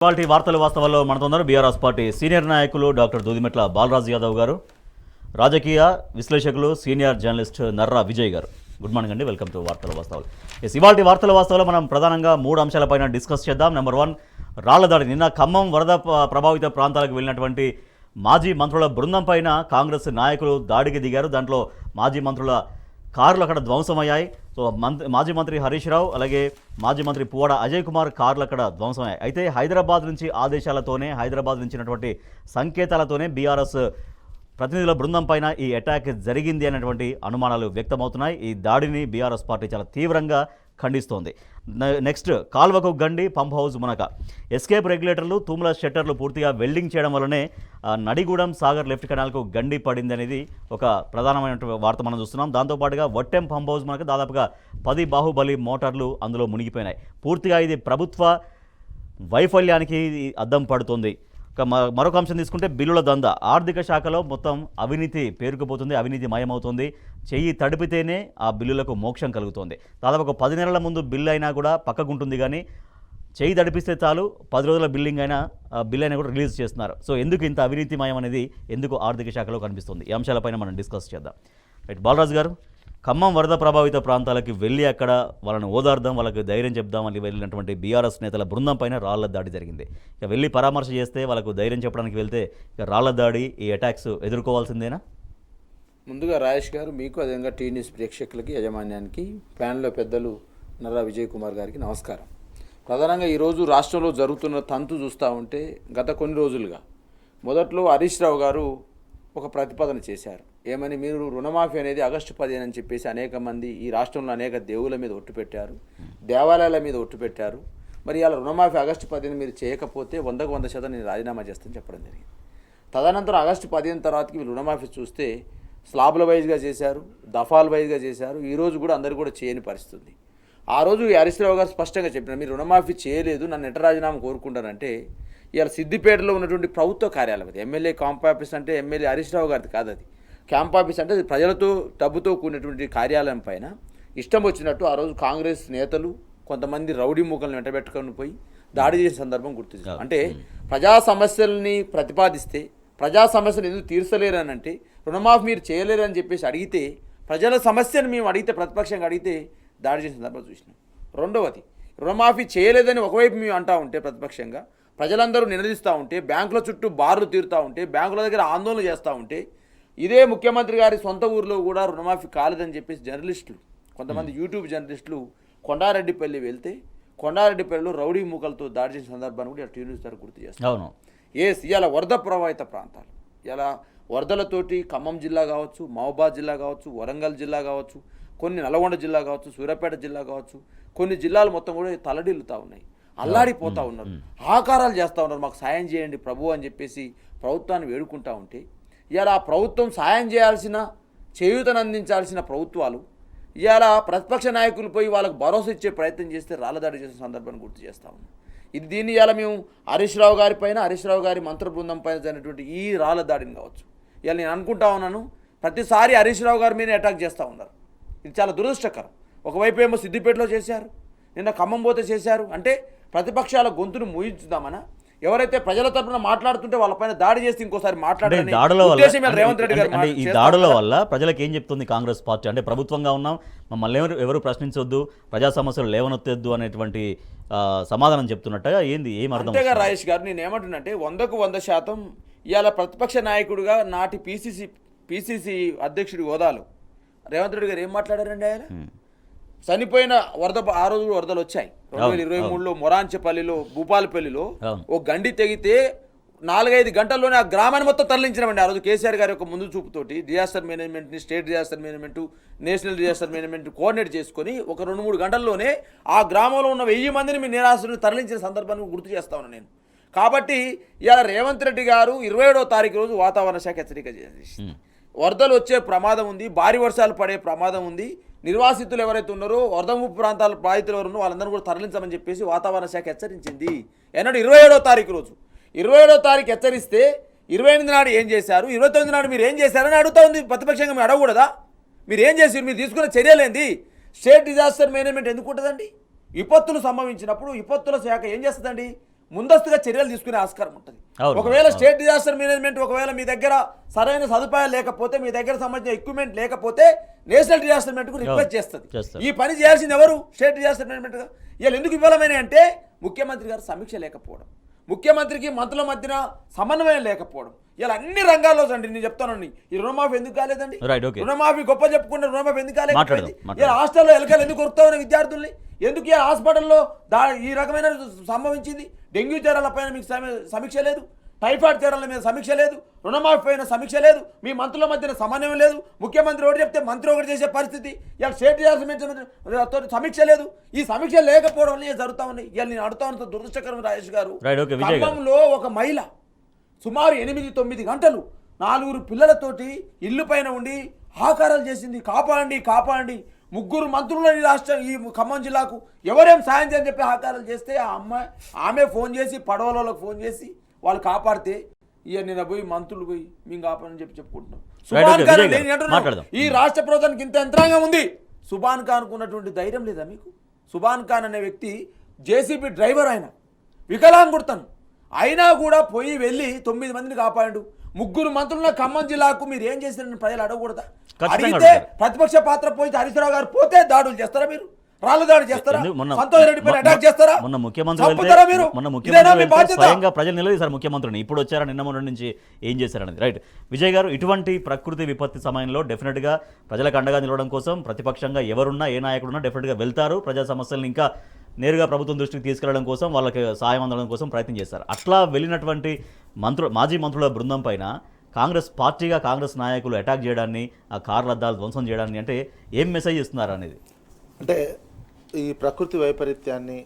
ఇవాల్టి వార్తలు వాస్తవాల్లో మనతో ఉన్నారు బీఆర్ఎస్ పార్టీ సీనియర్ నాయకులు డాక్టర్ దూదిమెట్ల బాలరాజు యాదవ్ గారు, రాజకీయ విశ్లేషకులు సీనియర్ జర్నలిస్ట్ నర్రా విజయ్ గారు. గుడ్ మార్నింగ్ అండి, వెల్కమ్ టు వార్తల వాస్తవాలు. ఇవాల్టి వార్తల వాస్తవాల్లో మనం ప్రధానంగా 3 అంశాలపైన డిస్కస్ చేద్దాం. నెంబర్ 1, రాళ్ల దాడి. నిన్న ఖమ్మం వరద ప్రభావిత ప్రాంతాలకు వెళ్ళినటువంటి మాజీ మంత్రుల బృందం పైన కాంగ్రెస్ నాయకులు దాడికి దిగారు. దాంట్లో మాజీ మంత్రుల కార్లు అక్కడ ధ్వంసమయ్యాయి. సో మాజీ మంత్రి హరీష్ రావు అలాగే మాజీ మంత్రి పువ్వాడ అజయ్ కుమార్ కార్లు అక్కడ ధ్వంసమయ్యాయి. అయితే హైదరాబాద్ నుంచి ఆదేశాలతోనే, హైదరాబాద్ నుంచినటువంటి సంకేతాలతోనే బీఆర్ఎస్ ప్రతినిధుల బృందం పైన ఈ అటాక్ జరిగింది అనేటువంటి అనుమానాలు వ్యక్తమవుతున్నాయి. ఈ దాడిని బీఆర్ఎస్ పార్టీ చాలా తీవ్రంగా ఖండిస్తోంది. నెక్స్ట్, కాల్వకు గండి, పంప్ హౌస్ మునక. ఎస్కేప్ రెగ్యులేటర్లు, తూముల షట్టర్లు పూర్తిగా వెల్డింగ్ చేయడం వల్లనే నడిగూడెం సాగర్ లెఫ్ట్ కెనాల్కు గండి పడింది అనేది ఒక ప్రధానమైన వార్త మనం చూస్తున్నాం. దాంతోపాటుగా వట్టెం పంప్ హౌస్ మనకు దాదాపుగా 10 బాహుబలి మోటార్లు అందులో మునిగిపోయినాయి. పూర్తిగా ఇది ప్రభుత్వ వైఫల్యానికి అద్దం పడుతుంది. మరొక అంశం తీసుకుంటే బిల్లుల దందా. ఆర్థిక శాఖలో మొత్తం అవినీతి పేరుకుపోతుంది, అవినీతి మయమవుతుంది. చెయ్యి తడిపితేనే ఆ బిల్లులకు మోక్షం కలుగుతుంది. దాదాపు ఒక 10 నెలల ముందు బిల్లు అయినా కూడా పక్కకుంటుంది, కానీ చెయ్యి తడిపిస్తే చాలు 10 రోజుల బిల్లు అయినా కూడా రిలీజ్ చేస్తున్నారు. సో ఎందుకు ఇంత అవినీతిమయం అనేది ఎందుకు ఆర్థిక శాఖలో కనిపిస్తుంది? ఈ అంశాలపైన మనం డిస్కస్ చేద్దాం. రైట్, బాలరాజు గారు, ఖమ్మం వరద ప్రభావిత ప్రాంతాలకి వెళ్ళి అక్కడ వాళ్ళని ఓదార్దాం, వాళ్ళకి ధైర్యం చెప్దామని వెళ్ళినటువంటి బీఆర్ఎస్ నేతల బృందం పైన రాళ్ల దాడి జరిగింది. ఇక వెళ్ళి పరామర్శ చేస్తే, వాళ్ళకు ధైర్యం చెప్పడానికి వెళ్తే ఇక రాళ్ల దాడి, ఈ అటాక్స్ ఎదుర్కోవాల్సిందేనా? ముందుగా రాజేష్ గారు, మీకు అదేవిధంగా టీ న్యూస్ ప్రేక్షకులకి, యాజమాన్యానికి, ప్యానెల్లో పెద్దలు నర్రా విజయ్ కుమార్ గారికి నమస్కారం. ప్రధానంగా ఈరోజు రాష్ట్రంలో జరుగుతున్న తంతు చూస్తూ ఉంటే గత కొన్ని రోజులుగా మొదట్లో హరీష్ రావు గారు ఒక ప్రతిపాదన చేశారు. ఏమని, మీరు రుణమాఫీ అనేది ఆగస్టు 15 అని చెప్పేసి అనేక మంది ఈ రాష్ట్రంలో అనేక దేవుళ్ళ మీద ఒట్టు పెట్టారు, దేవాలయాల మీద ఒట్టు పెట్టారు. మరి ఇలా రుణమాఫీ ఆగస్టు 15 మీరు చేయకపోతే 100% నేను రాజీనామా చేస్తానని చెప్పడం జరిగింది. తదనంతరం ఆగస్టు 15 తర్వాతకి రుణమాఫీ చూస్తే స్లాబ్ల వైజ్గా చేశారు, దఫాల వైజ్గా చేశారు. ఈరోజు కూడా అందరూ కూడా చేయని పరిస్థితి. ఆ రోజు హరీష్ రావు గారు స్పష్టంగా చెప్పినారు, మీరు రుణమాఫీ చేయలేదు, నన్ను ఎట్ట రాజీనామా కోరుకుంటారంటే, ఇవాళ సిద్దిపేటలో ఉన్నటువంటి ప్రభుత్వ కార్యాలయం, అది ఎమ్మెల్యే క్యాంప్ ఆఫీస్ అంటే ఎమ్మెల్యే హరీష్ రావు గారిది కాదు, అది క్యాంప్ ఆఫీస్ అంటే అది ప్రజలతో డబ్బుతో కూడినటువంటి కార్యాలయం పైన ఇష్టం వచ్చినట్టు ఆ రోజు కాంగ్రెస్ నేతలు కొంతమంది రౌడీ మూకలను వెంటబెట్టుకొని పోయి దాడి చేసిన సందర్భం గుర్తించారు. అంటే ప్రజా సమస్యల్ని ప్రతిపాదిస్తే, ప్రజా సమస్యలు ఎందుకు తీర్చలేరని అంటే, రుణమాఫీ మీరు చేయలేరని చెప్పేసి అడిగితే, ప్రజల సమస్యను మేము అడిగితే, ప్రతిపక్షంగా అడిగితే దాడి చేసిన సందర్భం చూసినాం. రెండవది, రుణమాఫీ చేయలేదని ఒకవైపు మేము అంటూ ఉంటే, ప్రతిపక్షంగా ప్రజలందరూ నిలదీస్తూ ఉంటే, బ్యాంకుల చుట్టూ బార్లు తీరుతూ ఉంటే, బ్యాంకుల దగ్గర ఆందోళన చేస్తూ ఉంటే, ఇదే ముఖ్యమంత్రి గారి సొంత ఊరిలో కూడా రుణమాఫీ కాలేదని చెప్పేసి జర్నలిస్టులు, కొంతమంది యూట్యూబ్ జర్నలిస్టులు కొండారెడ్డిపల్లి వెళ్తే, కొండారెడ్డిపల్లిలో రౌడీ మూకలతో దాడి చేసిన సందర్భాన్ని కూడా టీ న్యూస్ ద్వారా గుర్తు చేస్తాను. ఇవాళ వరద ప్రభావిత ప్రాంతాలు, ఇలా వరదలతోటి ఖమ్మం జిల్లా కావచ్చు, మహబూబాద్ జిల్లా కావచ్చు, వరంగల్ జిల్లా కావచ్చు, కొన్ని నల్గొండ జిల్లా కావచ్చు, సూర్యాపేట జిల్లా కావచ్చు, కొన్ని జిల్లాలు మొత్తం కూడా తలడిల్లుతూ ఉన్నాయి, అల్లాడిపోతూ ఉన్నారు, ఆకారాలు చేస్తూ ఉన్నారు, మాకు సాయం చేయండి ప్రభు అని చెప్పేసి ప్రభుత్వాన్ని వేడుకుంటూ ఉంటే, ఇవాళ ఆ ప్రభుత్వం సాయం చేయాల్సిన, చేయూతను అందించాల్సిన ప్రభుత్వాలు ఇవాళ ప్రతిపక్ష నాయకులు పోయి వాళ్ళకు భరోసా ఇచ్చే ప్రయత్నం చేస్తే రాళ్ళదాడి చేసిన సందర్భాన్ని గుర్తు చేస్తూ ఉన్నాం. దీన్ని ఇవాళ మేము హరీష్ రావు గారి పైన, హరీష్ రావు గారి మంత్రి బృందం పైన జరిగినటువంటి ఈ రాళ్ళ దాడిని కావచ్చు, ఇవాళ నేను అనుకుంటా ఉన్నాను, ప్రతిసారి హరీష్ రావు గారి మీద అటాక్ చేస్తూ ఉన్నారు. ఇది చాలా దురదృష్టకరం. ఒకవైపు ఏమో సిద్దిపేటలో చేశారు, నిన్న ఖమ్మం పోతే చేశారు. అంటే ప్రతిపక్షాల గొంతును మూయించుదామనా? ఎవరైతే ప్రజల తరపున మాట్లాడుతుంటే వాళ్ళపైన దాడి చేసి ఇంకోసారి మాట్లాడాలని రేవంత్ రెడ్డి గారు, ఈ దాడుల వల్ల ప్రజలకు ఏం చెప్తుంది కాంగ్రెస్ పార్టీ? అంటే ప్రభుత్వంగా ఉన్నాం, మమ్మల్ని ఎవరు ప్రశ్నించొద్దు, ప్రజా సమస్యలు లేవనొత్తొద్దు అనేటువంటి సమాధానం చెప్తున్నట్టుగా ఏంది, ఏం అర్థం? అంతేగా రాజేష్ గారు, నేను ఏమంటున్నంటే 100% ఇవాళ ప్రతిపక్ష నాయకుడిగా నాటి పిసిసి అధ్యక్షుడి హోదాలో రేవంత్ రెడ్డి గారు ఏం మాట్లాడారండి? ఆయన చనిపోయిన ఆ రోజు వరదలు వచ్చాయి 2023లో మొరాంచపల్లిలో, భూపాలపల్లిలో ఓ గండి తెగితే 4-5 గంటల్లోనే ఆ గ్రామాన్ని మొత్తం తరలించినామండి. ఆ రోజు కేసీఆర్ గారి యొక్క ముందు చూపుతోటి డిజాస్టర్ మేనేజ్మెంట్ని, state disaster management, national disaster management coordinate చేసుకొని ఒక 2-3 గంటల్లోనే ఆ గ్రామంలో ఉన్న 1000 మందిని మీ నిరాశ్రులను తరలించిన సందర్భాన్ని గుర్తు చేస్తా ఉన్నాను నేను. కాబట్టి ఇవాళ రేవంత్ రెడ్డి గారు 27వ తారీఖు రోజు వాతావరణ శాఖ హెచ్చరిక చేసింది, వరదలు వచ్చే ప్రమాదం ఉంది, భారీ వర్షాలు పడే ప్రమాదం ఉంది, నిర్వాసితులు ఎవరైతే ఉన్నారో, వరద ముప్పు ప్రాంతాల బాధితులు ఎవరు ఉన్నారో వాళ్ళందరూ కూడా తరలించమని చెప్పేసి వాతావరణ శాఖ హెచ్చరించింది. ఎన్నడూ 27వ తారీఖు రోజు. 27వ తారీఖు హెచ్చరిస్తే 28 నాడు ఏం చేశారు, 29 నాడు మీరు ఏం చేశారని అడుగుతా ఉంది ప్రతిపక్షంగా. మీరు అడగకూడదా? మీరు ఏం చేసి, మీరు తీసుకున్న చర్యలేంది? స్టేట్ డిజాస్టర్ మేనేజ్మెంట్ ఎందుకు ఉంటుందండి? విపత్తులు సంభవించినప్పుడు విపత్తుల శాఖ ఏం చేస్తుందండి? ముందస్తుగా చర్యలు తీసుకునే ఆస్కారం ఉంటుంది. అవును. ఒకవేళ స్టేట్ డిజాస్టర్ మేనేజ్మెంట్ ఒకవేళ మీ దగ్గర సరైన సదుపాయాలు లేకపోతే, మీ దగ్గర సంబంధించిన ఎక్విప్మెంట్ లేకపోతే నేషనల్ డిజాస్టర్ మేనేజ్మెంట్ రిక్వెస్ట్ చేస్తుంది. చేస్తారు. ఈ పని చేయాల్సింది ఎవరు? State disaster management. వీళ్ళు ఎందుకు విఫలమైన అంటే ముఖ్యమంత్రి గారు సమీక్ష లేకపోవడం, ముఖ్యమంత్రికి మంత్రుల మధ్యన సమన్వయం లేకపోవడం. ఇలా అన్ని రంగాల్లో అండి నేను చెప్తానండి. ఈ రుణమాఫీ ఎందుకు కాలేదండి? Right, okay. రుణమాఫీ గొప్ప చెప్పుకుంటే రుణమాఫీ ఎందుకు కాలేదు? మాట్లాడదాం. ఇలా హాస్టల్లో ఎలకలు ఎందుకు కొరుకుతామని విద్యార్థుల్ని, ఎందుకు ఈ హాస్పిటల్లో ఈ రకమైన సంభవించింది? డెంగ్యూ జ్వరాల పైన మీకు సమీక్ష లేదు, టైఫాయిడ్ జ్వరాల మీద సమీక్ష లేదు, రుణమాఫీ పైన సమీక్ష లేదు, మీ మంత్రుల మధ్యన సమన్వయం లేదు. ముఖ్యమంత్రి ఒకటి చెప్తే మంత్రి ఒకటి చేసే పరిస్థితి. ఇలా స్టేట్ సమీక్ష లేదు. ఈ సమీక్ష లేకపోవడం వల్ల జరుగుతా ఉన్నాయి. ఇలా నేను అడుగుతా ఉన్న దురదృష్టకరం రాజేష్ గారు, ఖమ్మంలో ఒక మహిళ సుమారు 8-9 గంటలు 4 పిల్లలతోటి ఇల్లు పైన ఉండి ఆకారాలు చేసింది. కాపాడండి కాపాడండి. 3 మంత్రులు ఈ ఖమ్మం జిల్లాకు ఎవరేం సాయం చేయని చెప్పి ఆకారాలు చేస్తే ఆమె ఫోన్ చేసి పడవలకు ఫోన్ చేసి వాళ్ళు కాపాడితే నిన్న పోయి మంత్రులు పోయి మేము కాపాడని చెప్పుకుంటున్నాం. సుభాన్ ఖాన్ నేను అంటున్నాను, ఈ రాష్ట్ర ప్రభుత్వానికి ఇంత యంత్రాంగం ఉంది, సుభాన్ ఖాన్కు ఉన్నటువంటి ధైర్యం లేదా మీకు? సుభాన్ ఖాన్ అనే వ్యక్తి జేసీబీ డ్రైవర్, ఆయన వికలాంగుడతను, అయినా కూడా పోయి వెళ్ళి 9 మందిని కాపాడు. 3 మంత్రుల ఖమ్మం జిల్లాకు మీరు ఏం చేశారని ప్రజలు అడగకూడదా? అడిగితే ప్రతిపక్ష పాత్ర పోయి హరీష్ రావు గారు పోతే దాడులు చేస్తారా? మీరు రాళ్ళు దాడి చేస్తారా? సంతోష్ రెడ్డి పైన అటాక్ చేస్తారా? మొన్న ముఖ్యమంత్రి స్వయంగా ప్రజలు నిలదీశారు ముఖ్యమంత్రిని. ఇప్పుడు వచ్చారా నిన్న మొన్న నుంచి ఏం చేశారనేది. రైట్ విజయ్ గారు, ఇటువంటి ప్రకృతి విపత్తి సమయంలో డెఫినెట్గా ప్రజలకు అండగా నిలవడం కోసం ప్రతిపక్షంగా ఎవరున్నా ఏ నాయకుడున్నా డెఫినెట్గా వెళ్తారు. ప్రజా సమస్యలను ఇంకా నేరుగా ప్రభుత్వం దృష్టికి తీసుకెళ్లడం కోసం, వాళ్ళకి సాయం అందడం కోసం ప్రయత్నం చేస్తారు. అట్లా వెళ్ళినటువంటి మాజీ మంత్రుల బృందం పైన కాంగ్రెస్ పార్టీగా కాంగ్రెస్ నాయకులు అటాక్ చేయడాన్ని, ఆ కార్ల అద్దాలు ధ్వంసం చేయడాన్ని అంటే ఏం మెసేజ్ ఇస్తున్నారు అనేది? అంటే ఈ ప్రకృతి వైపరీత్యాన్ని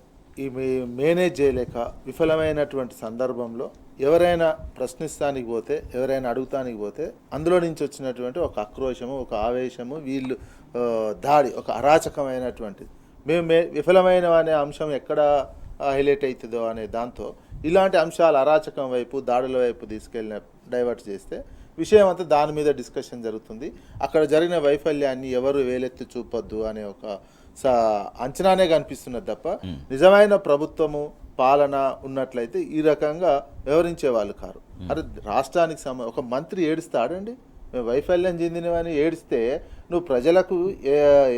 మేనేజ్ చేయలేక విఫలమైనటువంటి సందర్భంలో ఎవరైనా ప్రశ్నిస్తానికి పోతే, ఎవరైనా అడుగుతానికి పోతే అందులో నుంచి వచ్చినటువంటి ఒక ఆక్రోశము, ఒక ఆవేశము, వీళ్ళు దాడి, ఒక అరాచకమైనటువంటిది. మేము విఫలమైన అనే అంశం ఎక్కడ హైలైట్ అవుతుందో అనే దాంతో ఇలాంటి అంశాలు అరాచకం వైపు, దాడుల వైపు తీసుకెళ్ళిన డైవర్ట్ చేస్తే విషయం అంతా దాని మీద డిస్కషన్ జరుగుతుంది. అక్కడ జరిగిన వైఫల్యాన్ని ఎవరు వేలెత్తి చూపొద్దు అనే ఒక అంచనానే కనిపిస్తున్నది తప్ప నిజమైన ప్రభుత్వము పాలన ఉన్నట్లయితే ఈ రకంగా వివరించే వాళ్ళు కారు. అరే రాష్ట్రానికి ఒక మంత్రి ఏడుస్తాడండి, మేము వైఫల్యం చెందినవని ఏడిస్తే నువ్వు ప్రజలకు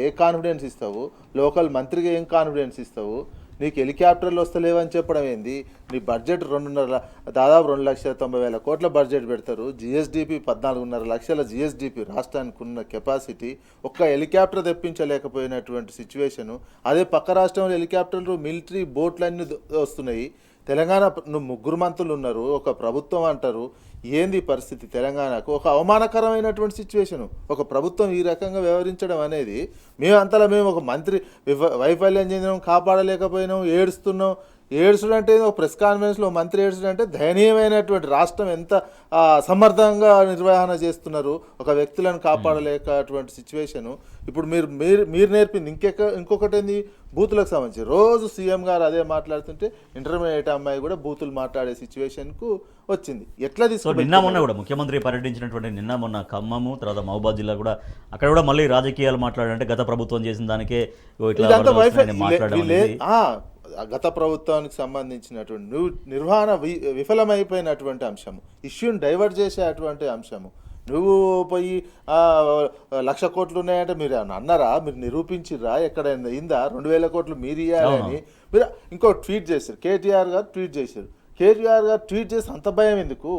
ఏ కాన్ఫిడెన్స్ ఇస్తావు? లోకల్ మంత్రిగా ఏం కాన్ఫిడెన్స్ ఇస్తావు? నీకు హెలికాప్టర్లు వస్తలేవని చెప్పడం ఏంది? నీ బడ్జెట్ దాదాపు 2,90,000 కోట్ల బడ్జెట్ పెడతారు. జిఎస్డిపి 14.5 లక్షల జిఎస్డిపి రాష్ట్రానికి ఉన్న కెపాసిటీ. ఒక్క హెలికాప్టర్ తెప్పించలేకపోయినటువంటి సిచ్యువేషను. అదే పక్క రాష్ట్రంలో హెలికాప్టర్లు, మిలిటరీ బోట్లన్నీ వస్తున్నాయి. తెలంగాణ నువ్వు 3 మంత్రులు ఉన్నారు, ఒక ప్రభుత్వం అంటారు. ఏంది పరిస్థితి? తెలంగాణకు ఒక అవమానకరమైనటువంటి సిచ్యువేషను. ఒక ప్రభుత్వం ఈ రకంగా వ్యవహరించడం అనేది, మేము ఒక మంత్రి వైఫల్యం చెందినాం, కాపాడలేకపోయినాం, ఏడుస్తున్నాం. ఏడుచుడు అంటే ఒక ప్రెస్ కాన్ఫరెన్స్లో మంత్రి ఏడుచుడు అంటే దయనీయమైనటువంటి రాష్ట్రం ఎంత సమర్థంగా నిర్వహణ చేస్తున్నారు, ఒక వ్యక్తులను కాపాడలేకటువంటి సిచ్యువేషను. ఇప్పుడు మీరు నేర్పింది ఇంకొకటి ఏంది? బూతులకు సంబంధించి రోజు సీఎం గారు అదే మాట్లాడుతుంటే ఇంటర్మీడియట్ అమ్మాయి కూడా బూతులు మాట్లాడే సిచ్యువేషన్కు వచ్చింది. ఎట్లా తీసుకుంటే నిన్న మొన్న కూడా ముఖ్యమంత్రి పర్యటించినటువంటి నిన్న మొన్న ఖమ్మము, తర్వాత మహబూబాద్ జిల్లా కూడా అక్కడ కూడా మళ్ళీ రాజకీయాలు మాట్లాడాలంటే గత ప్రభుత్వం చేసిన దానికే గత ప్రభుత్వానికి సంబంధించినటువంటి నిర్వహణ విఫలమైపోయినటువంటి అంశము, ఇష్యూని డైవర్ట్ చేసేటువంటి అంశము. నువ్వు పోయి 1,00,000 కోట్లు ఉన్నాయంటే మీరు అన్నారా? మీరు నిరూపించిర్రా? ఎక్కడైనా అయిందా? 2,000 కోట్లు మీరు ఇవ్వాలని మీరు ఇంకో ట్వీట్ చేశారు. కేటీఆర్ గారు ట్వీట్ చేశారు. కేటీఆర్ గారు ట్వీట్ చేసి అంత భయం ఎందుకు?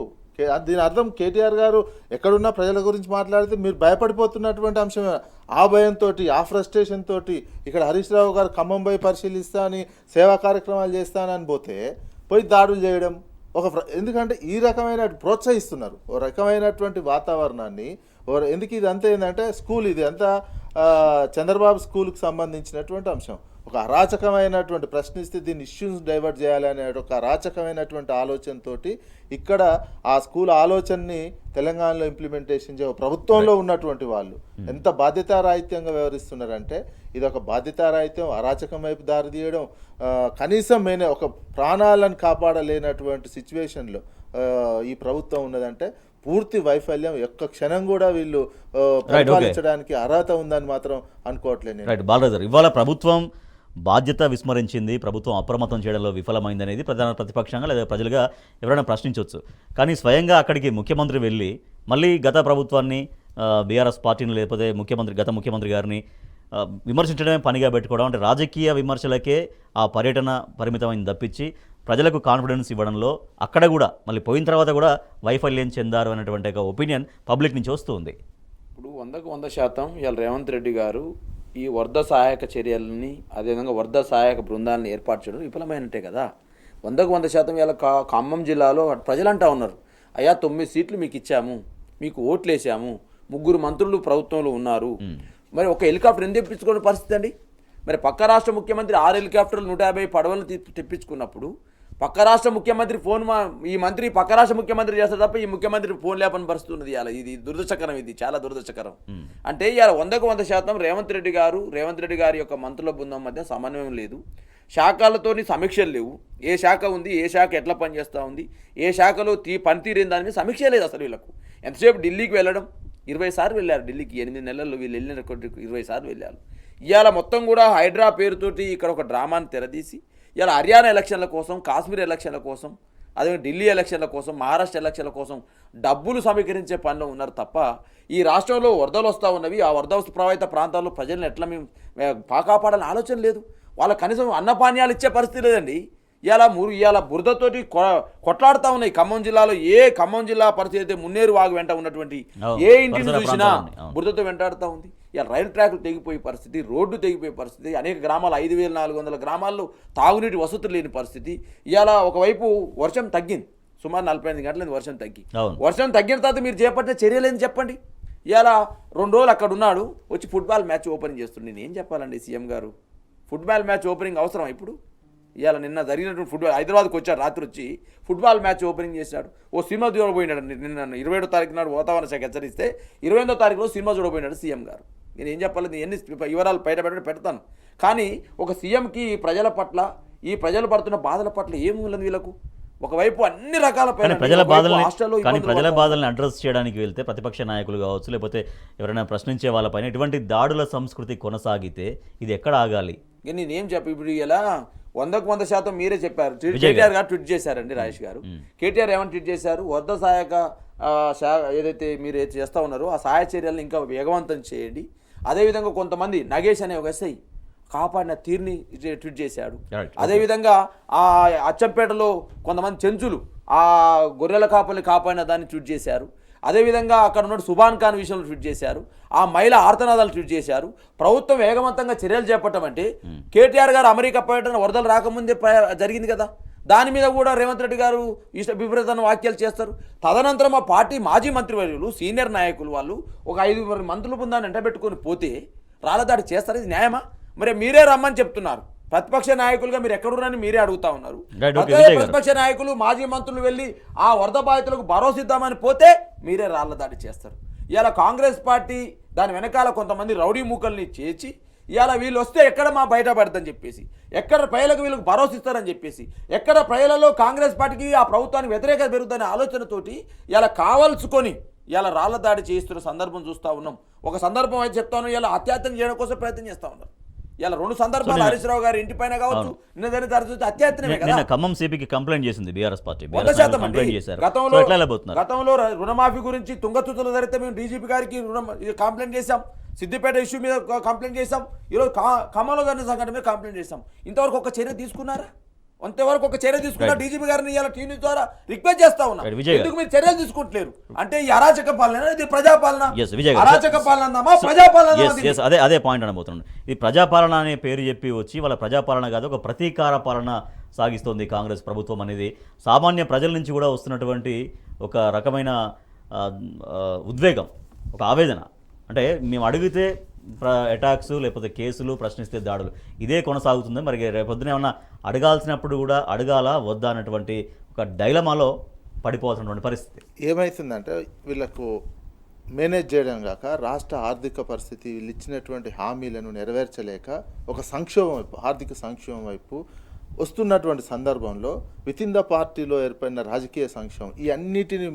దీని అర్థం కేటీఆర్ గారు ఎక్కడున్నా ప్రజల గురించి మాట్లాడితే మీరు భయపడిపోతున్నటువంటి అంశమే. ఆ భయంతో, ఆ ఫ్రస్ట్రేషన్ తోటి ఇక్కడ హరీష్ రావు గారు ఖమ్మం పోయి పరిశీలిస్తా అని, సేవా కార్యక్రమాలు చేస్తానని పోయి దాడులు చేయడం ఎందుకంటే ఈ రకమైన ప్రోత్సహిస్తున్నారు ఓ రకమైనటువంటి వాతావరణాన్ని. ఎందుకు ఇది అంతా ఏంటంటే స్కూల్, ఇది అంతా చంద్రబాబు స్కూల్కి సంబంధించినటువంటి అంశం. ఒక అరాచకమైనటువంటి ప్రశ్నిస్తే దీన్ని ఇష్యూస్ డైవర్ట్ చేయాలనే ఒక అరాచకమైనటువంటి ఆలోచనతోటి ఇక్కడ ఆ స్కూల్ ఆలోచనని తెలంగాణలో ఇంప్లిమెంటేషన్ ప్రభుత్వంలో ఉన్నటువంటి వాళ్ళు ఎంత బాధ్యతారాహిత్యంగా వ్యవహరిస్తున్నారంటే ఇది ఒక బాధ్యతారాహిత్యం, అరాచకం వైపు దారి తీయడం. కనీసం ఒక ప్రాణాలను కాపాడలేనటువంటి సిచ్యువేషన్లో ఈ ప్రభుత్వం ఉన్నదంటే పూర్తి వైఫల్యం. ఒక్క క్షణం కూడా వీళ్ళు పరిపాలించడానికి అర్హత ఉందని మాత్రం అనుకోవట్లేదు. రైట్ బాలరాజు, ఇవాళ ప్రభుత్వం బాధ్యత విస్మరించింది, ప్రభుత్వం అప్రమత్తం చేయడంలో విఫలమైందనేది ప్రధాన ప్రతిపక్షంగా లేదా ప్రజలుగా ఎవరైనా ప్రశ్నించవచ్చు. కానీ స్వయంగా అక్కడికి ముఖ్యమంత్రి వెళ్ళి మళ్ళీ గత ప్రభుత్వాన్ని బీఆర్ఎస్ పార్టీని లేకపోతే గత ముఖ్యమంత్రి గారిని విమర్శించడమే పనిగా పెట్టుకోవడం, అంటే రాజకీయ విమర్శలకే ఆ పర్యటన పరిమితమైంది తప్పించి ప్రజలకు కాన్ఫిడెన్స్ ఇవ్వడంలో అక్కడ కూడా మళ్ళీ పోయిన తర్వాత కూడా వైఫల్యం చెందారు అనేటువంటి ఒక ఒపీనియన్ పబ్లిక్ నుంచి వస్తుంది. ఇప్పుడు 100% ఇవాళ రేవంత్ రెడ్డి గారు ఈ వరద సహాయక చర్యలని అదేవిధంగా వరద సహాయక బృందాలను ఏర్పాటు చేయడం విఫలమైనట్టే కదా. 100% ఇవాళ ఖమ్మం జిల్లాలో ప్రజలు అంటా ఉన్నారు, అయ్యా 9 సీట్లు మీకు ఇచ్చాము, మీకు ఓట్లు వేసాము, 3 మంత్రులు ప్రభుత్వంలో ఉన్నారు, మరి ఒక హెలికాప్టర్ ఎందుకు తెప్పించుకునే పరిస్థితి అండి? మరి పక్క రాష్ట్ర ముఖ్యమంత్రి 6 హెలికాప్టర్లు 150 పడవలను తెప్పించుకున్నప్పుడు పక్క రాష్ట్ర ముఖ్యమంత్రి ఈ మంత్రి పక్క రాష్ట్ర ముఖ్యమంత్రి చేస్తారు తప్ప ఈ ముఖ్యమంత్రి ఫోన్ లేపని పరిస్థితి ఉన్నది. ఇవాళ ఇది దురదృష్టకరం, ఇది చాలా దురదృష్టకరం. అంటే ఇవాళ 100% రేవంత్ రెడ్డి గారి యొక్క మంత్రుల బృందం మధ్య సమన్వయం లేదు, శాఖలతోని సమీక్షలు లేవు. ఏ శాఖ ఉంది, ఏ శాఖ ఎట్లా పనిచేస్తూ ఉంది, ఏ శాఖలో పనితీరేని దాని మీద సమీక్ష లేదు అసలు. వీళ్ళకు ఎంతసేపు ఢిల్లీకి వెళ్ళడం, 20 సార్లు వెళ్ళారు ఢిల్లీకి, 8 నెలల్లో వీళ్ళు వెళ్ళిన 20 సార్లు వెళ్ళారు. ఇవాళ మొత్తం కూడా హైడ్రా పేరుతోటి ఇక్కడ ఒక డ్రామాని తెరదీసి ఇలా హర్యానా ఎలక్షన్ల కోసం, కాశ్మీర్ ఎలక్షన్ల కోసం, అదే ఢిల్లీ ఎలక్షన్ల కోసం, మహారాష్ట్ర ఎలక్షన్ల కోసం డబ్బులు సమీకరించే పనిలో ఉన్నారు తప్ప ఈ రాష్ట్రంలో వరదలు వస్తూ ఉన్నవి, ఆ వరద ప్రభావిత ప్రాంతాల్లో ప్రజలను ఎట్లా మేము కాపాడాలని ఆలోచన లేదు. వాళ్ళ కనీసం అన్నపానీయాలు ఇచ్చే పరిస్థితి లేదండి. ఇవాళ బురదతోటి కొట్లాడుతూ ఉన్నాయి ఖమ్మం జిల్లాలో. ఖమ్మం జిల్లా పరిస్థితి అయితే మున్నేరు వాగు వెంట ఉన్నటువంటి ఏ ఇంటిని చూసినా బురదతో వెంటాడుతూ ఉంది. ఇలా రైలు ట్రాక్లు తెగిపోయే పరిస్థితి, రోడ్డు తెగిపోయే పరిస్థితి, అనేక గ్రామాలు 5400 గ్రామాల్లో తాగునీటి వసతులు లేని పరిస్థితి. ఇవాళ ఒకవైపు వర్షం తగ్గింది, సుమారు 48 గంటలైంది వర్షం తగ్గి. వర్షం తగ్గిన తర్వాత మీరు చేపట్టిన చర్యలు ఏంటి చెప్పండి? ఇవాళ 2 రోజులు అక్కడ ఉన్నాడు, వచ్చి ఫుట్బాల్ మ్యాచ్ ఓపెనింగ్ చేస్తుండే. నేను ఏం చెప్పాలండి సీఎం గారు? ఫుట్బాల్ మ్యాచ్ ఓపెనింగ్ అవసరం ఇప్పుడు? ఇవాళ నిన్న జరిగినటువంటి ఫుట్బాల్ హైదరాబాద్కి వచ్చాడు, రాత్రి వచ్చి ఫుట్బాల్ మ్యాచ్ ఓపెనింగ్ చేశాడు. ఓ సినిమా చూడబోయినాడు. నిన్న 27వ తారీఖు నాడు వాతావరణ శాఖ హెచ్చరిస్తే 28వ తారీఖులో సినిమా చూడబోయినాడు సీఎం గారు. నేను ఏం చెప్పాలి, ఎన్ని వివరాలు పెడతాను. కానీ ఒక సీఎంకి ప్రజల పట్ల, ఈ ప్రజలు పడుతున్న బాధల పట్ల ఏముంది వీళ్ళకు? ఒకవైపు అన్ని రకాల ప్రజల బాధల్ని అడ్రస్ చేయడానికి వెళ్తే ప్రతిపక్ష నాయకులు కావచ్చు, లేకపోతే ఎవరైనా ప్రశ్నించే వాళ్ళపైన ఇటువంటి దాడుల సంస్కృతి కొనసాగితే ఇది ఎక్కడ ఆగాలి? నేనేం చెప్పి ఇప్పుడు ఇలా 100% మీరే చెప్పారు. కేటీఆర్ గారు ట్వీట్ చేశారండి, రాజేష్ గారు. కేటీఆర్ ఏమని ట్వీట్ చేశారు? వరద సహాయక ఏదైతే మీరు చేస్తూ ఉన్నారో ఆ సహాయ చర్యలను ఇంకా వేగవంతం చేయండి. అదేవిధంగా కొంతమంది నగేష్ అనే ఒక ఎస్ఐ కాపాడిన తీరుని ట్వీట్ చేశాడు. అదేవిధంగా ఆ అచ్చంపేటలో కొంతమంది చెంచులు ఆ గొర్రెల కాపల్ని కాపాడిన దాన్ని ట్వీట్ చేశారు. అదేవిధంగా అక్కడ ఉన్న సుభాన్ ఖాన్ విషయంలో ట్వీట్ చేశారు. ఆ మహిళ ఆర్తనాదాలు ట్వీట్ చేశారు. ప్రభుత్వం వేగవంతంగా చర్యలు చేపట్టమంటే కేటీఆర్ గారు అమెరికా పర్యటన వరదలు రాకముందే జరిగింది కదా, దాని మీద కూడా రేవంత్ రెడ్డి గారు విపరీతమైన వ్యాఖ్యలు చేస్తారు. తదనంతరం ఆ పార్టీ మాజీ మంత్రివర్యులు, సీనియర్ నాయకులు వాళ్ళు ఒక 5 మంత్రుల బృందాన్ని ఎంటబెట్టుకొని పోతే రాళ్ళదాడి చేస్తారు. ఇది న్యాయమా? మరి మీరే రమ్మని చెప్తున్నారు. ప్రతిపక్ష నాయకులుగా మీరు ఎక్కడున్నారని మీరే అడుగుతా ఉన్నారు. ప్రతిపక్ష నాయకులు, మాజీ మంత్రులు వెళ్ళి ఆ వరద బాధితులకు భరోసా ఇద్దామని పోతే మీరే రాళ్ల దాడి చేస్తారు. ఇవాళ కాంగ్రెస్ పార్టీ దాని వెనకాల కొంతమంది రౌడీ మూకల్ని చేర్చి ఇవాళ వీళ్ళు వస్తే ఎక్కడ మా బయటపడదని చెప్పేసి, ఎక్కడ ప్రజలకు వీళ్ళకి భరోసా ఇస్తారని చెప్పేసి, ఎక్కడ ప్రజలలో కాంగ్రెస్ పార్టీకి ఆ ప్రభుత్వానికి వ్యతిరేకత పెరుగుతుందనే ఆలోచనతోటి ఇలా కావాల్సుకొని ఇలా రాళ్ల దాడి చేస్తున్న సందర్భం చూస్తూ ఉన్నాం. ఒక సందర్భం అయితే చెప్తాను, ఇలా హత్యాయత్నం చేయడం కోసం ప్రయత్నం చేస్తూ ఉన్నారు. ఇలా 2 సందర్భాలు హరీష్ రావు గారి ఇంటి పైన కావచ్చు, అత్యాయత్నమే కదా. ఖమ్మం సిపికి కంప్లైంట్ చేసింది బీఆర్ఎస్ పార్టీ. 100% గతంలో రుణమాఫీ గురించి తుంగతుతులు జరిగితే మేము డీజీపీ గారికి కంప్లైంట్ చేశాం. సిద్దిపేట ఇష్యూ మీద కంప్లైంట్ చేశాం. ఈరోజు ఖమ్మంలో జరిగిన సంఘటన మీద కంప్లైంట్ చేశాం. ఇంతవరకు ఒక చర్య తీసుకున్నారా? అంతవరకు ఒక చర్య తీసుకున్నా డీజీపీ గారిని ఇలా టీవీ ద్వారా రిక్వెస్ట్ చేస్తా ఉన్నా, ఎందుకు మీరు చర్యలు తీసుకుంటలేరు? అంటే ఈ అరాచక పాలన, ఇది ప్రజాపాలన, అరాచక పాలన, ప్రజాపాలన. అదే పాయింట్ అనబోతున్నాను. ఇది ప్రజాపాలన అనే పేరు చెప్పి వచ్చి వాళ్ళ ప్రజాపాలన కాదు, ఒక ప్రతీకార పాలన సాగిస్తోంది కాంగ్రెస్ ప్రభుత్వం అనేది సామాన్య ప్రజల నుంచి కూడా వస్తున్నటువంటి ఒక రకమైన ఉద్వేగం, ఒక ఆవేదన. అంటే మేము అడిగితే అటాక్స్, లేకపోతే కేసులు, ప్రశ్నిస్తే దాడులు, ఇదే కొనసాగుతుంది. మరి రేపొద్దున ఏమన్నా అడగాల్సినప్పుడు కూడా అడగాలా వద్దా అన్నటువంటి ఒక డైలమాలో పడిపోవాల్సినటువంటి పరిస్థితి. ఏమవుతుందంటే వీళ్ళకు మేనేజ్ చేయడం కాక రాష్ట్ర ఆర్థిక పరిస్థితి, వీళ్ళు ఇచ్చినటువంటి హామీలను నెరవేర్చలేక ఒక సంక్షోభం వైపు, ఆర్థిక సంక్షోభం వైపు వస్తున్నటువంటి సందర్భంలో వితిన్ ద పార్టీలో ఏర్పడిన రాజకీయ సంక్షోభం ఈ అన్నిటిని